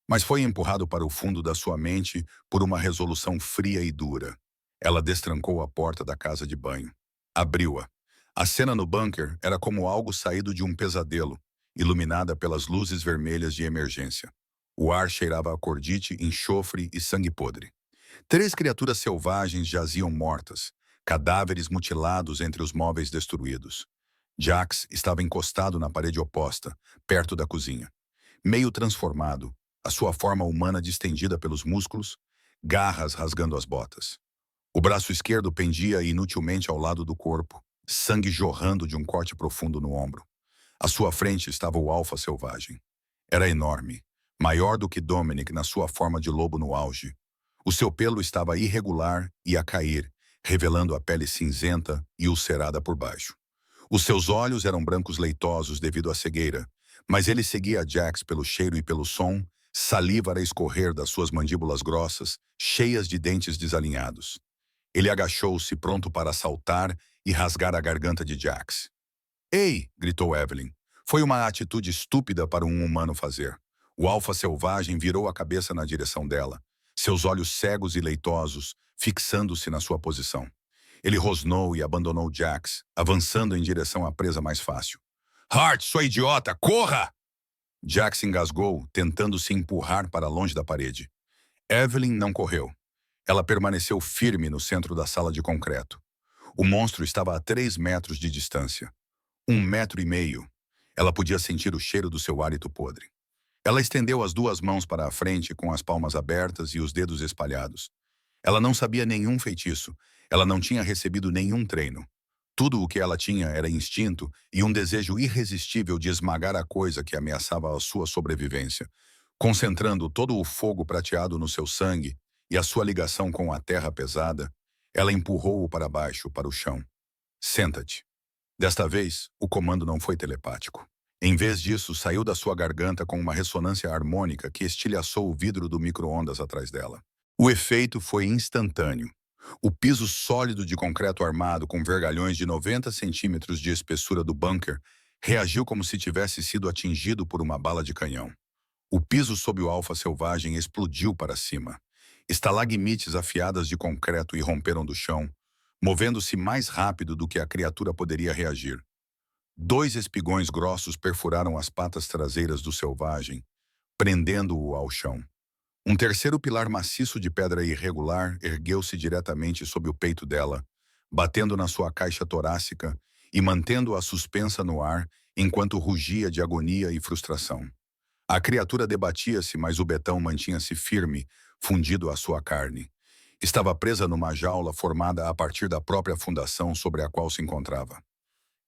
mas foi empurrado para o fundo da sua mente por uma resolução fria e dura. Ela destrancou a porta da casa de banho. Abriu-a. A cena no bunker era como algo saído de um pesadelo, iluminada pelas luzes vermelhas de emergência. O ar cheirava a cordite, enxofre e sangue podre. 3 criaturas selvagens jaziam mortas, cadáveres mutilados entre os móveis destruídos. Jax estava encostado na parede oposta, perto da cozinha. Meio transformado, a sua forma humana distendida pelos músculos, garras rasgando as botas. O braço esquerdo pendia inutilmente ao lado do corpo, sangue jorrando de um corte profundo no ombro. À sua frente estava o alfa selvagem. Era enorme, maior do que Dominic na sua forma de lobo no auge. O seu pelo estava irregular e a cair, revelando a pele cinzenta e ulcerada por baixo. Os seus olhos eram brancos leitosos devido à cegueira, mas ele seguia Jax pelo cheiro e pelo som, saliva a escorrer das suas mandíbulas grossas, cheias de dentes desalinhados. Ele agachou-se pronto para saltar e rasgar a garganta de Jax. "Ei!" gritou Evelyn. Foi uma atitude estúpida para um humano fazer. O alfa selvagem virou a cabeça na direção dela, seus olhos cegos e leitosos, fixando-se na sua posição. Ele rosnou e abandonou Jax, avançando em direção à presa mais fácil. "Hart, sua idiota, corra!" Jax engasgou, tentando se empurrar para longe da parede. Evelyn não correu. Ela permaneceu firme no centro da sala de concreto. O monstro estava a 3 metros de distância. 1,5 metros. Ela podia sentir o cheiro do seu hálito podre. Ela estendeu as 2 mãos para a frente com as palmas abertas e os dedos espalhados. Ela não sabia nenhum feitiço. Ela não tinha recebido nenhum treino. Tudo o que ela tinha era instinto e um desejo irresistível de esmagar a coisa que ameaçava a sua sobrevivência, concentrando todo o fogo prateado no seu sangue e a sua ligação com a terra pesada. Ela empurrou-o para baixo, para o chão. "Senta-te." Desta vez, o comando não foi telepático. Em vez disso, saiu da sua garganta com uma ressonância harmônica que estilhaçou o vidro do micro-ondas atrás dela. O efeito foi instantâneo. O piso sólido de concreto armado com vergalhões de 90 centímetros de espessura do bunker reagiu como se tivesse sido atingido por uma bala de canhão. O piso sob o alfa selvagem explodiu para cima. Estalagmites afiadas de concreto irromperam do chão, movendo-se mais rápido do que a criatura poderia reagir. 2 espigões grossos perfuraram as patas traseiras do selvagem, prendendo-o ao chão. Um terceiro pilar maciço de pedra irregular ergueu-se diretamente sob o peito dela, batendo na sua caixa torácica e mantendo-a suspensa no ar enquanto rugia de agonia e frustração. A criatura debatia-se, mas o betão mantinha-se firme, fundido à sua carne. Estava presa numa jaula formada a partir da própria fundação sobre a qual se encontrava.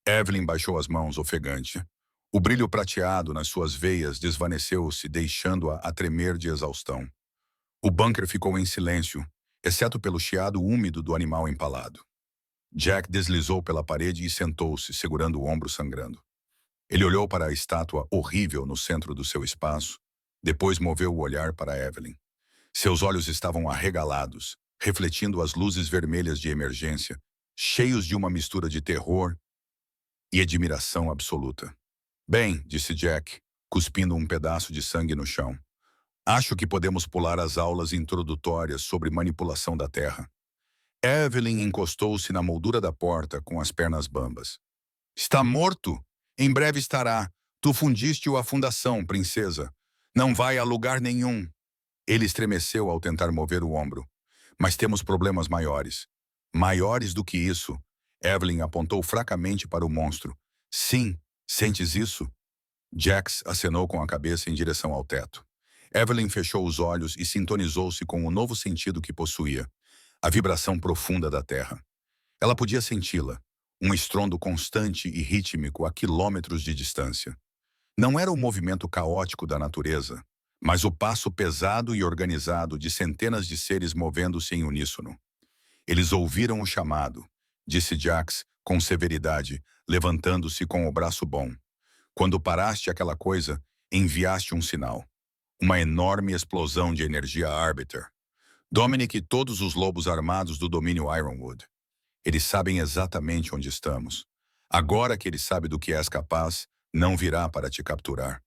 Evelyn baixou as mãos, ofegante. O brilho prateado nas suas veias desvaneceu-se, deixando-a a tremer de exaustão. O bunker ficou em silêncio, exceto pelo chiado úmido do animal empalado. Jack deslizou pela parede e sentou-se, segurando o ombro sangrando. Ele olhou para a estátua horrível no centro do seu espaço, depois moveu o olhar para Evelyn. Seus olhos estavam arregalados, refletindo as luzes vermelhas de emergência, cheios de uma mistura de terror e admiração absoluta. Bem, disse Jack, cuspindo um pedaço de sangue no chão. Acho que podemos pular as aulas introdutórias sobre manipulação da Terra. Evelyn encostou-se na moldura da porta com as pernas bambas. Está morto? Em breve estará. Tu fundiste-o à fundação, princesa. Não vai a lugar nenhum. Ele estremeceu ao tentar mover o ombro. Mas temos problemas maiores. Maiores do que isso. Evelyn apontou fracamente para o monstro. Sim, sentes isso? Jax acenou com a cabeça em direção ao teto. Evelyn fechou os olhos e sintonizou-se com o novo sentido que possuía. A vibração profunda da terra. Ela podia senti-la. Um estrondo constante e rítmico a quilômetros de distância. Não era o movimento caótico da natureza, mas o passo pesado e organizado de centenas de seres movendo-se em uníssono. Eles ouviram o chamado, disse Jax com severidade, levantando-se com o braço bom. Quando paraste aquela coisa, enviaste um sinal. Uma enorme explosão de energia Arbiter. Dominic e todos os lobos armados do domínio Ironwood. Eles sabem exatamente onde estamos. Agora que ele sabe do que és capaz, não virá para te capturar.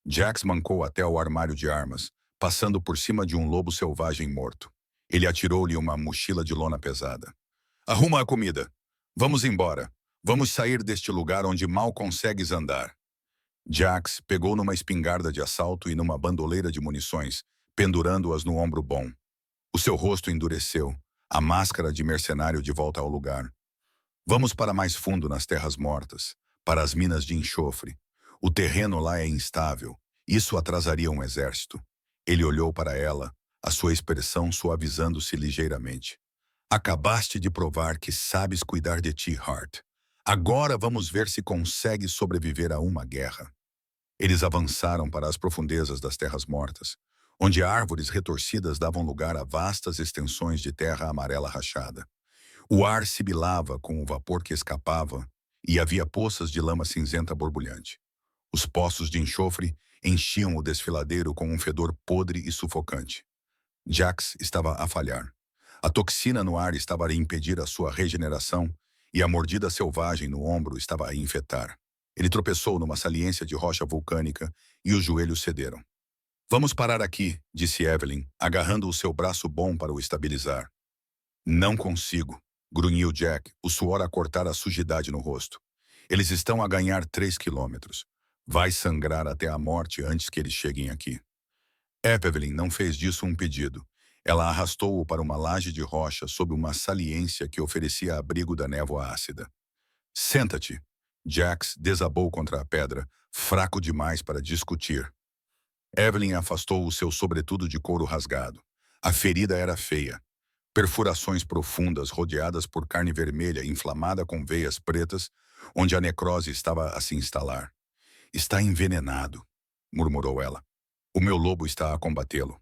Jax mancou até o armário de armas, passando por cima de um lobo selvagem morto. Ele atirou-lhe uma mochila de lona pesada. Arruma a comida. Vamos embora. Vamos sair deste lugar onde mal consegues andar. Jax pegou numa espingarda de assalto e numa bandoleira de munições, pendurando-as no ombro bom. O seu rosto endureceu, a máscara de mercenário de volta ao lugar. Vamos para mais fundo nas terras mortas, para as minas de enxofre. O terreno lá é instável. Isso atrasaria um exército. Ele olhou para ela, a sua expressão suavizando-se ligeiramente. Acabaste de provar que sabes cuidar de ti, Hart. Agora vamos ver se consegues sobreviver a uma guerra. Eles avançaram para as profundezas das terras mortas, onde árvores retorcidas davam lugar a vastas extensões de terra amarela rachada. O ar sibilava com o vapor que escapava e havia poças de lama cinzenta borbulhante. Os poços de enxofre enchiam o desfiladeiro com um fedor podre e sufocante. Jax estava a falhar. A toxina no ar estava a impedir a sua regeneração e a mordida selvagem no ombro estava a infectar. Ele tropeçou numa saliência de rocha vulcânica e os joelhos cederam. Vamos parar aqui, disse Evelyn, agarrando o seu braço bom para o estabilizar. Não consigo, grunhiu Jack, o suor a cortar a sujidade no rosto. Eles estão a ganhar 3 quilômetros. Vai sangrar até a morte antes que eles cheguem aqui. Evelyn não fez disso um pedido. Ela arrastou-o para uma laje de rocha sob uma saliência que oferecia abrigo da névoa ácida. Senta-te. Jax desabou contra a pedra, fraco demais para discutir. Evelyn afastou o seu sobretudo de couro rasgado. A ferida era feia. Perfurações profundas rodeadas por carne vermelha inflamada com veias pretas, onde a necrose estava a se instalar. Está envenenado, murmurou ela. O meu lobo está a combatê-lo.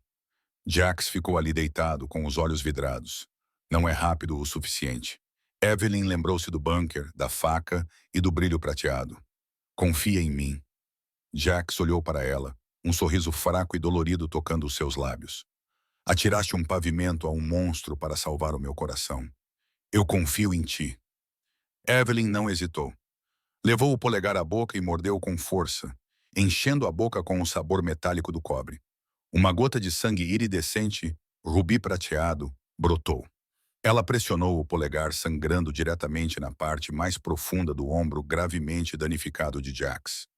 Jax ficou ali deitado, com os olhos vidrados. Não é rápido o suficiente. Evelyn lembrou-se do bunker, da faca e do brilho prateado. Confia em mim. Jax olhou para ela, um sorriso fraco e dolorido tocando os seus lábios. Atiraste um pavimento a um monstro para salvar o meu coração. Eu confio em ti. Evelyn não hesitou. Levou o polegar à boca e mordeu com força, enchendo a boca com o sabor metálico do cobre. Uma gota de sangue iridescente, rubi prateado, brotou. Ela pressionou o polegar sangrando diretamente na parte mais profunda do ombro gravemente danificado de Jax.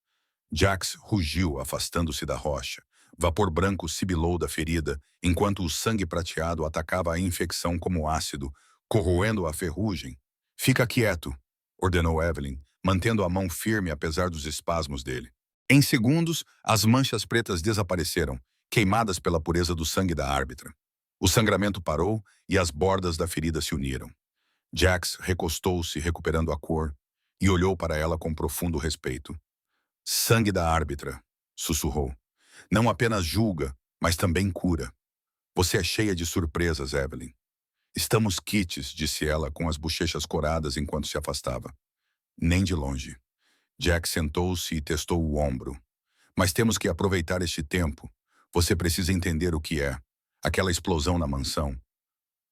Jax rugiu, afastando-se da rocha. Vapor branco sibilou da ferida, enquanto o sangue prateado atacava a infecção como ácido, corroendo a ferrugem. Fica quieto, ordenou Evelyn, mantendo a mão firme apesar dos espasmos dele. Em segundos, as manchas pretas desapareceram, queimadas pela pureza do sangue da árbitra. O sangramento parou e as bordas da ferida se uniram. Jax recostou-se, recuperando a cor. e olhou para ela com profundo respeito. Sangue da árbitra, sussurrou. Não apenas julga, mas também cura. Você é cheia de surpresas, Evelyn. Estamos quites, disse ela com as bochechas coradas enquanto se afastava. Nem de longe. Jack sentou-se e testou o ombro. Mas temos que aproveitar este tempo. Você precisa entender o que é. Aquela explosão na mansão.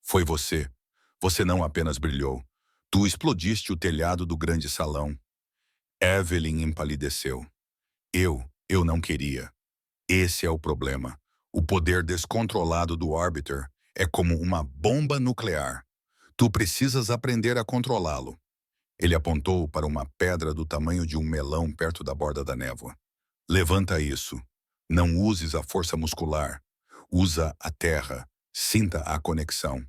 Foi você. Você não apenas brilhou. Tu explodiste o telhado do grande salão. Evelyn empalideceu. Eu não queria. Esse é o problema. O poder descontrolado do Arbiter é como uma bomba nuclear. Tu precisas aprender a controlá-lo. Ele apontou para uma pedra do tamanho de um melão perto da borda da névoa. Levanta isso. Não uses a força muscular. Usa a terra. Sinta a conexão.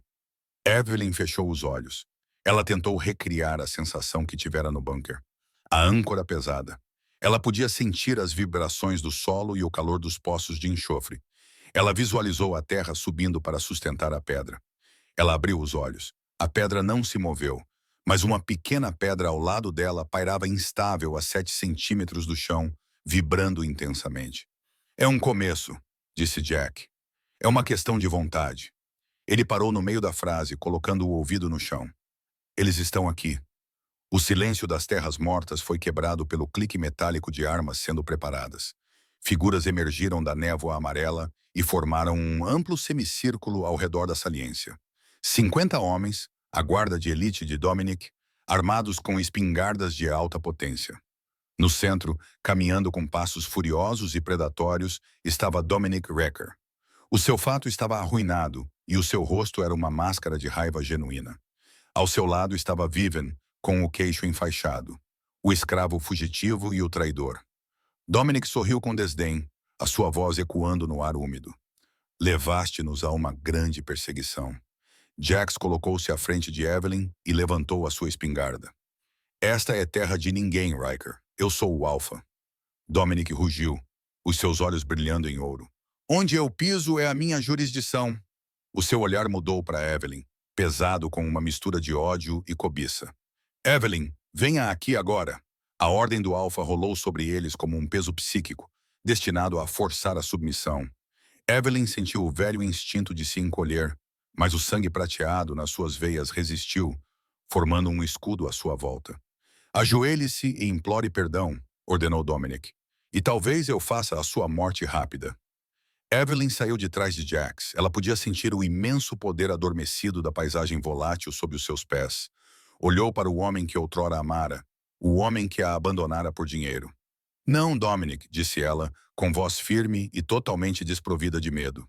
Evelyn fechou os olhos. Ela tentou recriar a sensação que tivera no bunker. A âncora pesada. Ela podia sentir as vibrações do solo e o calor dos poços de enxofre. Ela visualizou a terra subindo para sustentar a pedra. Ela abriu os olhos. A pedra não se moveu, mas uma pequena pedra ao lado dela pairava instável a 7 centímetros do chão, vibrando intensamente. É um começo, disse Jack. É uma questão de vontade. Ele parou no meio da frase, colocando o ouvido no chão. Eles estão aqui. O silêncio das terras mortas foi quebrado pelo clique metálico de armas sendo preparadas. Figuras emergiram da névoa amarela e formaram um amplo semicírculo ao redor da saliência. 50 homens, a guarda de elite de Dominic, armados com espingardas de alta potência. No centro, caminhando com passos furiosos e predatórios, estava Dominic Wrecker. O seu fato estava arruinado e o seu rosto era uma máscara de raiva genuína. Ao seu lado estava Vivian, com o queixo enfaixado, o escravo fugitivo e o traidor. Dominic sorriu com desdém, a sua voz ecoando no ar úmido. Levaste-nos a uma grande perseguição. Jax colocou-se à frente de Evelyn e levantou a sua espingarda. Esta é terra de ninguém, Riker. Eu sou o Alpha. Dominic rugiu, os seus olhos brilhando em ouro. Onde eu piso é a minha jurisdição. O seu olhar mudou para Evelyn, pesado com uma mistura de ódio e cobiça. Evelyn, venha aqui agora. A ordem do Alpha rolou sobre eles como um peso psíquico, destinado a forçar a submissão. Evelyn sentiu o velho instinto de se encolher, mas o sangue prateado nas suas veias resistiu, formando um escudo à sua volta. Ajoelhe-se e implore perdão, ordenou Dominic, e talvez eu faça a sua morte rápida. Evelyn saiu de trás de Jax. Ela podia sentir o imenso poder adormecido da paisagem volátil sob os seus pés. Olhou para o homem que outrora amara, o homem que a abandonara por dinheiro. Não, Dominic, disse ela, com voz firme e totalmente desprovida de medo.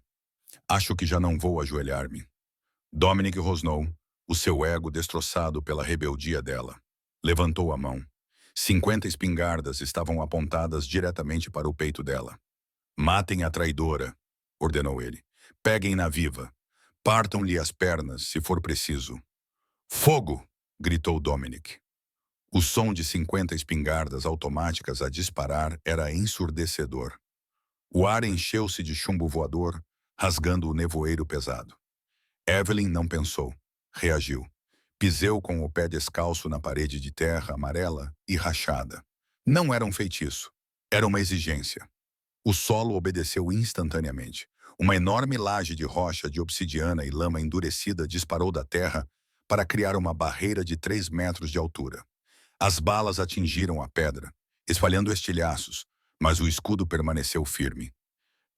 Acho que já não vou ajoelhar-me. Dominic rosnou, o seu ego destroçado pela rebeldia dela. Levantou a mão. 50 espingardas estavam apontadas diretamente para o peito dela. Matem a traidora, ordenou ele. Peguem-na viva. Partam-lhe as pernas, se for preciso. Fogo! Gritou Dominic. O som de 50 espingardas automáticas a disparar era ensurdecedor. O ar encheu-se de chumbo voador, rasgando o nevoeiro pesado. Evelyn não pensou. Reagiu. Piseu com o pé descalço na parede de terra amarela e rachada. Não era um feitiço. Era uma exigência. O solo obedeceu instantaneamente. Uma enorme laje de rocha de obsidiana e lama endurecida disparou da terra para criar uma barreira de 3 metros de altura. As balas atingiram a pedra, espalhando estilhaços, mas o escudo permaneceu firme.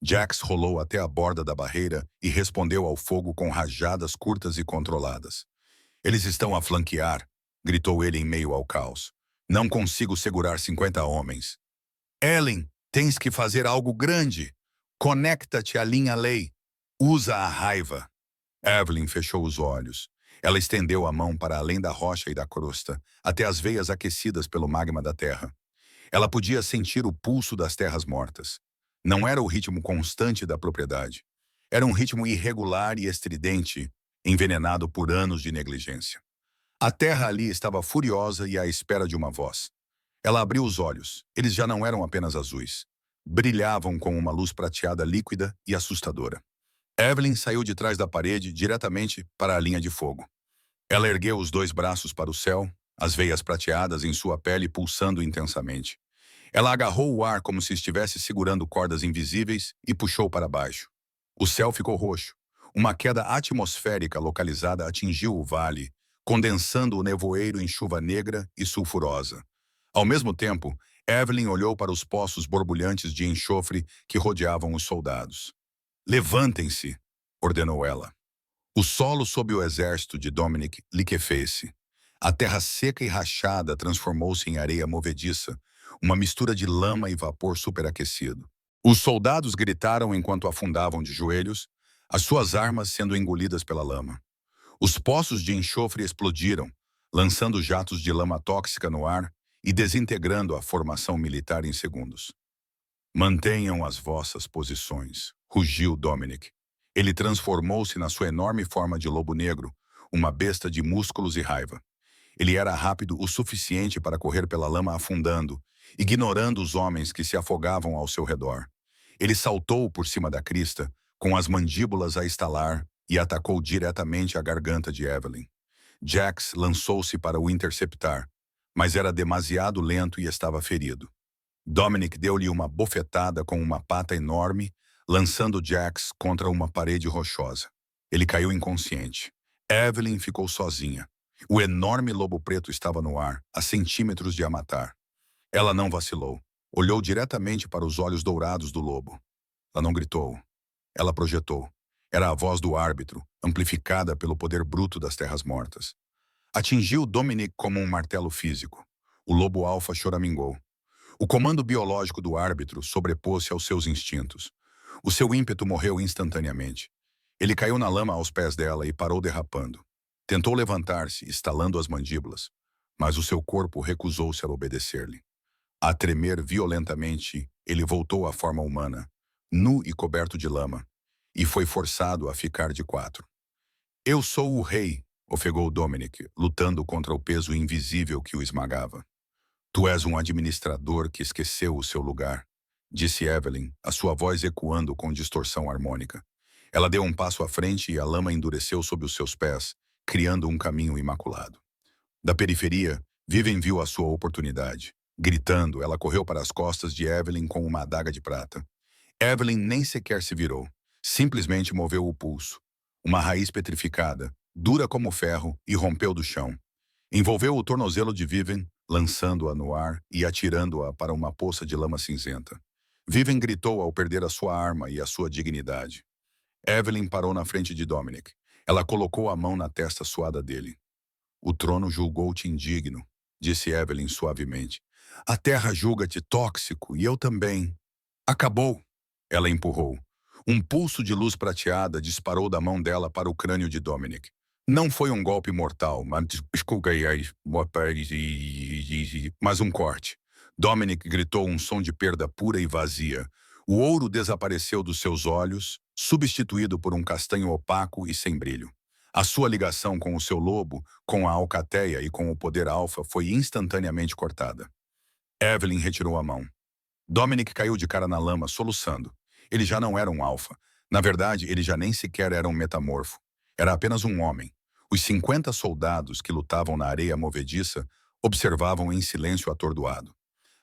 Jax rolou até a borda da barreira e respondeu ao fogo com rajadas curtas e controladas. Eles estão a flanquear, gritou ele em meio ao caos. Não consigo segurar 50 homens. Ellen, tens que fazer algo grande. Conecta-te à linha lei. Usa a raiva. Evelyn fechou os olhos. Ela estendeu a mão para além da rocha e da crosta, até as veias aquecidas pelo magma da terra. Ela podia sentir o pulso das terras mortas. Não era o ritmo constante da propriedade. Era um ritmo irregular e estridente, envenenado por anos de negligência. A terra ali estava furiosa e à espera de uma voz. Ela abriu os olhos. Eles já não eram apenas azuis. Brilhavam com uma luz prateada líquida e assustadora. Evelyn saiu de trás da parede diretamente para a linha de fogo. Ela ergueu os 2 braços para o céu, as veias prateadas em sua pele pulsando intensamente. Ela agarrou o ar como se estivesse segurando cordas invisíveis e puxou para baixo. O céu ficou roxo. Uma queda atmosférica localizada atingiu o vale, condensando o nevoeiro em chuva negra e sulfurosa. Ao mesmo tempo, Evelyn olhou para os poços borbulhantes de enxofre que rodeavam os soldados. "Levantem-se", ordenou ela. O solo sob o exército de Dominic liquefez-se. A terra seca e rachada transformou-se em areia movediça, uma mistura de lama e vapor superaquecido. Os soldados gritaram enquanto afundavam de joelhos, as suas armas sendo engolidas pela lama. Os poços de enxofre explodiram, lançando jatos de lama tóxica no ar e desintegrando a formação militar em segundos. "Mantenham as vossas posições", rugiu Dominic. Ele transformou-se na sua enorme forma de lobo negro, uma besta de músculos e raiva. Ele era rápido o suficiente para correr pela lama afundando, ignorando os homens que se afogavam ao seu redor. Ele saltou por cima da crista, com as mandíbulas a estalar, e atacou diretamente a garganta de Evelyn. Jax lançou-se para o interceptar, mas era demasiado lento e estava ferido. Dominic deu-lhe uma bofetada com uma pata enorme, lançando Jax contra uma parede rochosa. Ele caiu inconsciente. Evelyn ficou sozinha. O enorme lobo preto estava no ar, a centímetros de a matar. Ela não vacilou. Olhou diretamente para os olhos dourados do lobo. Ela não gritou. Ela projetou. Era a voz do árbitro, amplificada pelo poder bruto das terras mortas. Atingiu Dominic como um martelo físico. O lobo alfa choramingou. O comando biológico do árbitro sobrepôs-se aos seus instintos. O seu ímpeto morreu instantaneamente. Ele caiu na lama aos pés dela e parou derrapando. Tentou levantar-se, estalando as mandíbulas, mas o seu corpo recusou-se a obedecer-lhe. A tremer violentamente, ele voltou à forma humana, nu e coberto de lama, e foi forçado a ficar de quatro. "Eu sou o rei", ofegou Dominic, lutando contra o peso invisível que o esmagava. "Tu és um administrador que esqueceu o seu lugar", disse Evelyn, a sua voz ecoando com distorção harmônica. Ela deu um passo à frente e a lama endureceu sob os seus pés, criando um caminho imaculado. Da periferia, Vivian viu a sua oportunidade. Gritando, ela correu para as costas de Evelyn com uma adaga de prata. Evelyn nem sequer se virou. Simplesmente moveu o pulso. Uma raiz petrificada, dura como ferro, irrompeu do chão. Envolveu o tornozelo de Vivian, lançando-a no ar e atirando-a para uma poça de lama cinzenta. Vivian gritou ao perder a sua arma e a sua dignidade. Evelyn parou na frente de Dominic. Ela colocou a mão na testa suada dele. "O trono julgou-te indigno", disse Evelyn suavemente. "A terra julga-te tóxico e eu também." "Acabou!" Ela empurrou. Um pulso de luz prateada disparou da mão dela para o crânio de Dominic. Não foi um golpe mortal, mas um corte. Dominic gritou um som de perda pura e vazia. O ouro desapareceu dos seus olhos, substituído por um castanho opaco e sem brilho. A sua ligação com o seu lobo, com a alcateia e com o poder alfa foi instantaneamente cortada. Evelyn retirou a mão. Dominic caiu de cara na lama, soluçando. Ele já não era um alfa. Na verdade, ele já nem sequer era um metamorfo. Era apenas um homem. Os 50 soldados que lutavam na areia movediça observavam em silêncio atordoado.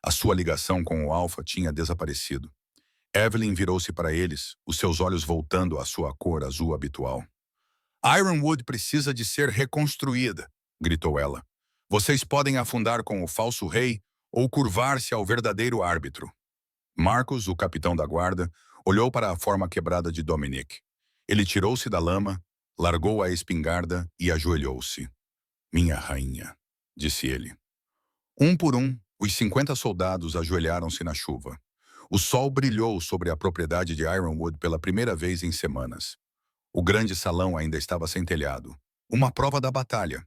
A sua ligação com o alfa tinha desaparecido. Evelyn virou-se para eles, os seus olhos voltando à sua cor azul habitual. "Ironwood precisa de ser reconstruída", gritou ela. "Vocês podem afundar com o falso rei ou curvar-se ao verdadeiro árbitro." Marcos, o capitão da guarda, olhou para a forma quebrada de Dominic. Ele tirou-se da lama, largou a espingarda e ajoelhou-se. "Minha rainha", disse ele. Um por um, os 50 soldados ajoelharam-se na chuva. O sol brilhou sobre a propriedade de Ironwood pela primeira vez em semanas. O grande salão ainda estava sem telhado. Uma prova da batalha.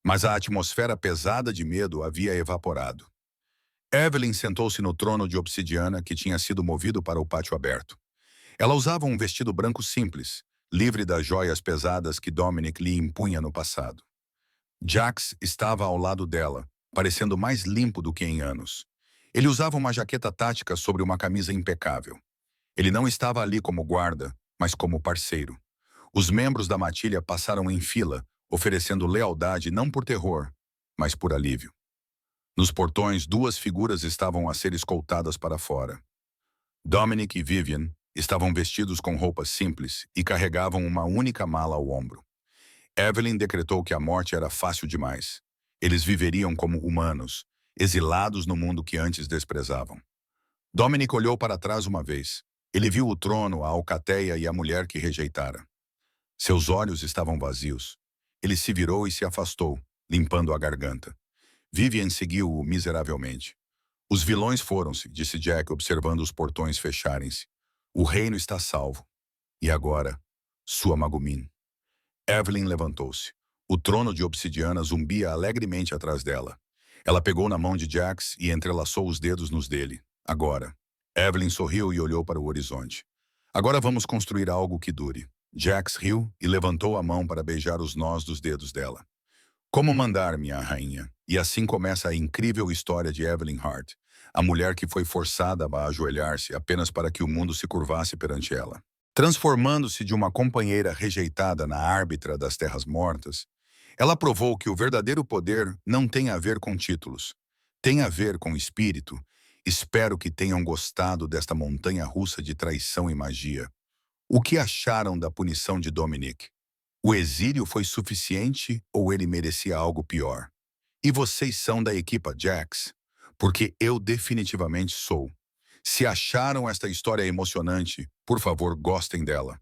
Mas a atmosfera pesada de medo havia evaporado. Evelyn sentou-se no trono de obsidiana que tinha sido movido para o pátio aberto. Ela usava um vestido branco simples, livre das joias pesadas que Dominic lhe impunha no passado. Jax estava ao lado dela, parecendo mais limpo do que em anos. Ele usava uma jaqueta tática sobre uma camisa impecável. Ele não estava ali como guarda, mas como parceiro. Os membros da matilha passaram em fila, oferecendo lealdade não por terror, mas por alívio. Nos portões, duas figuras estavam a ser escoltadas para fora. Dominic e Vivian estavam vestidos com roupas simples e carregavam uma única mala ao ombro. Evelyn decretou que a morte era fácil demais. Eles viveriam como humanos, exilados no mundo que antes desprezavam. Dominic olhou para trás uma vez. Ele viu o trono, a alcateia e a mulher que rejeitara. Seus olhos estavam vazios. Ele se virou e se afastou, limpando a garganta. Vivian seguiu-o miseravelmente. Os vilões foram-se, disse Jack, observando os portões fecharem-se. O reino está salvo. E agora, sua Magumin. Evelyn levantou-se. O trono de obsidiana zumbia alegremente atrás dela. Ela pegou na mão de Jax e entrelaçou os dedos nos dele. Agora. Evelyn sorriu e olhou para o horizonte. Agora vamos construir algo que dure. Jax riu e levantou a mão para beijar os nós dos dedos dela. Como mandar, minha rainha? E assim começa a incrível história de Evelyn Hart, a mulher que foi forçada a ajoelhar-se apenas para que o mundo se curvasse perante ela. Transformando-se de uma companheira rejeitada na árbitra das terras mortas, ela provou que o verdadeiro poder não tem a ver com títulos, tem a ver com espírito. Espero que tenham gostado desta montanha-russa de traição e magia. O que acharam da punição de Dominic? O exílio foi suficiente ou ele merecia algo pior? E vocês são da equipa Jax? Porque eu definitivamente sou. Se acharam esta história emocionante, por favor, gostem dela.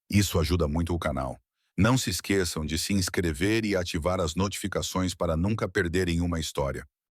Isso ajuda muito o canal. Não se esqueçam de se inscrever e ativar as notificações para nunca perderem uma história.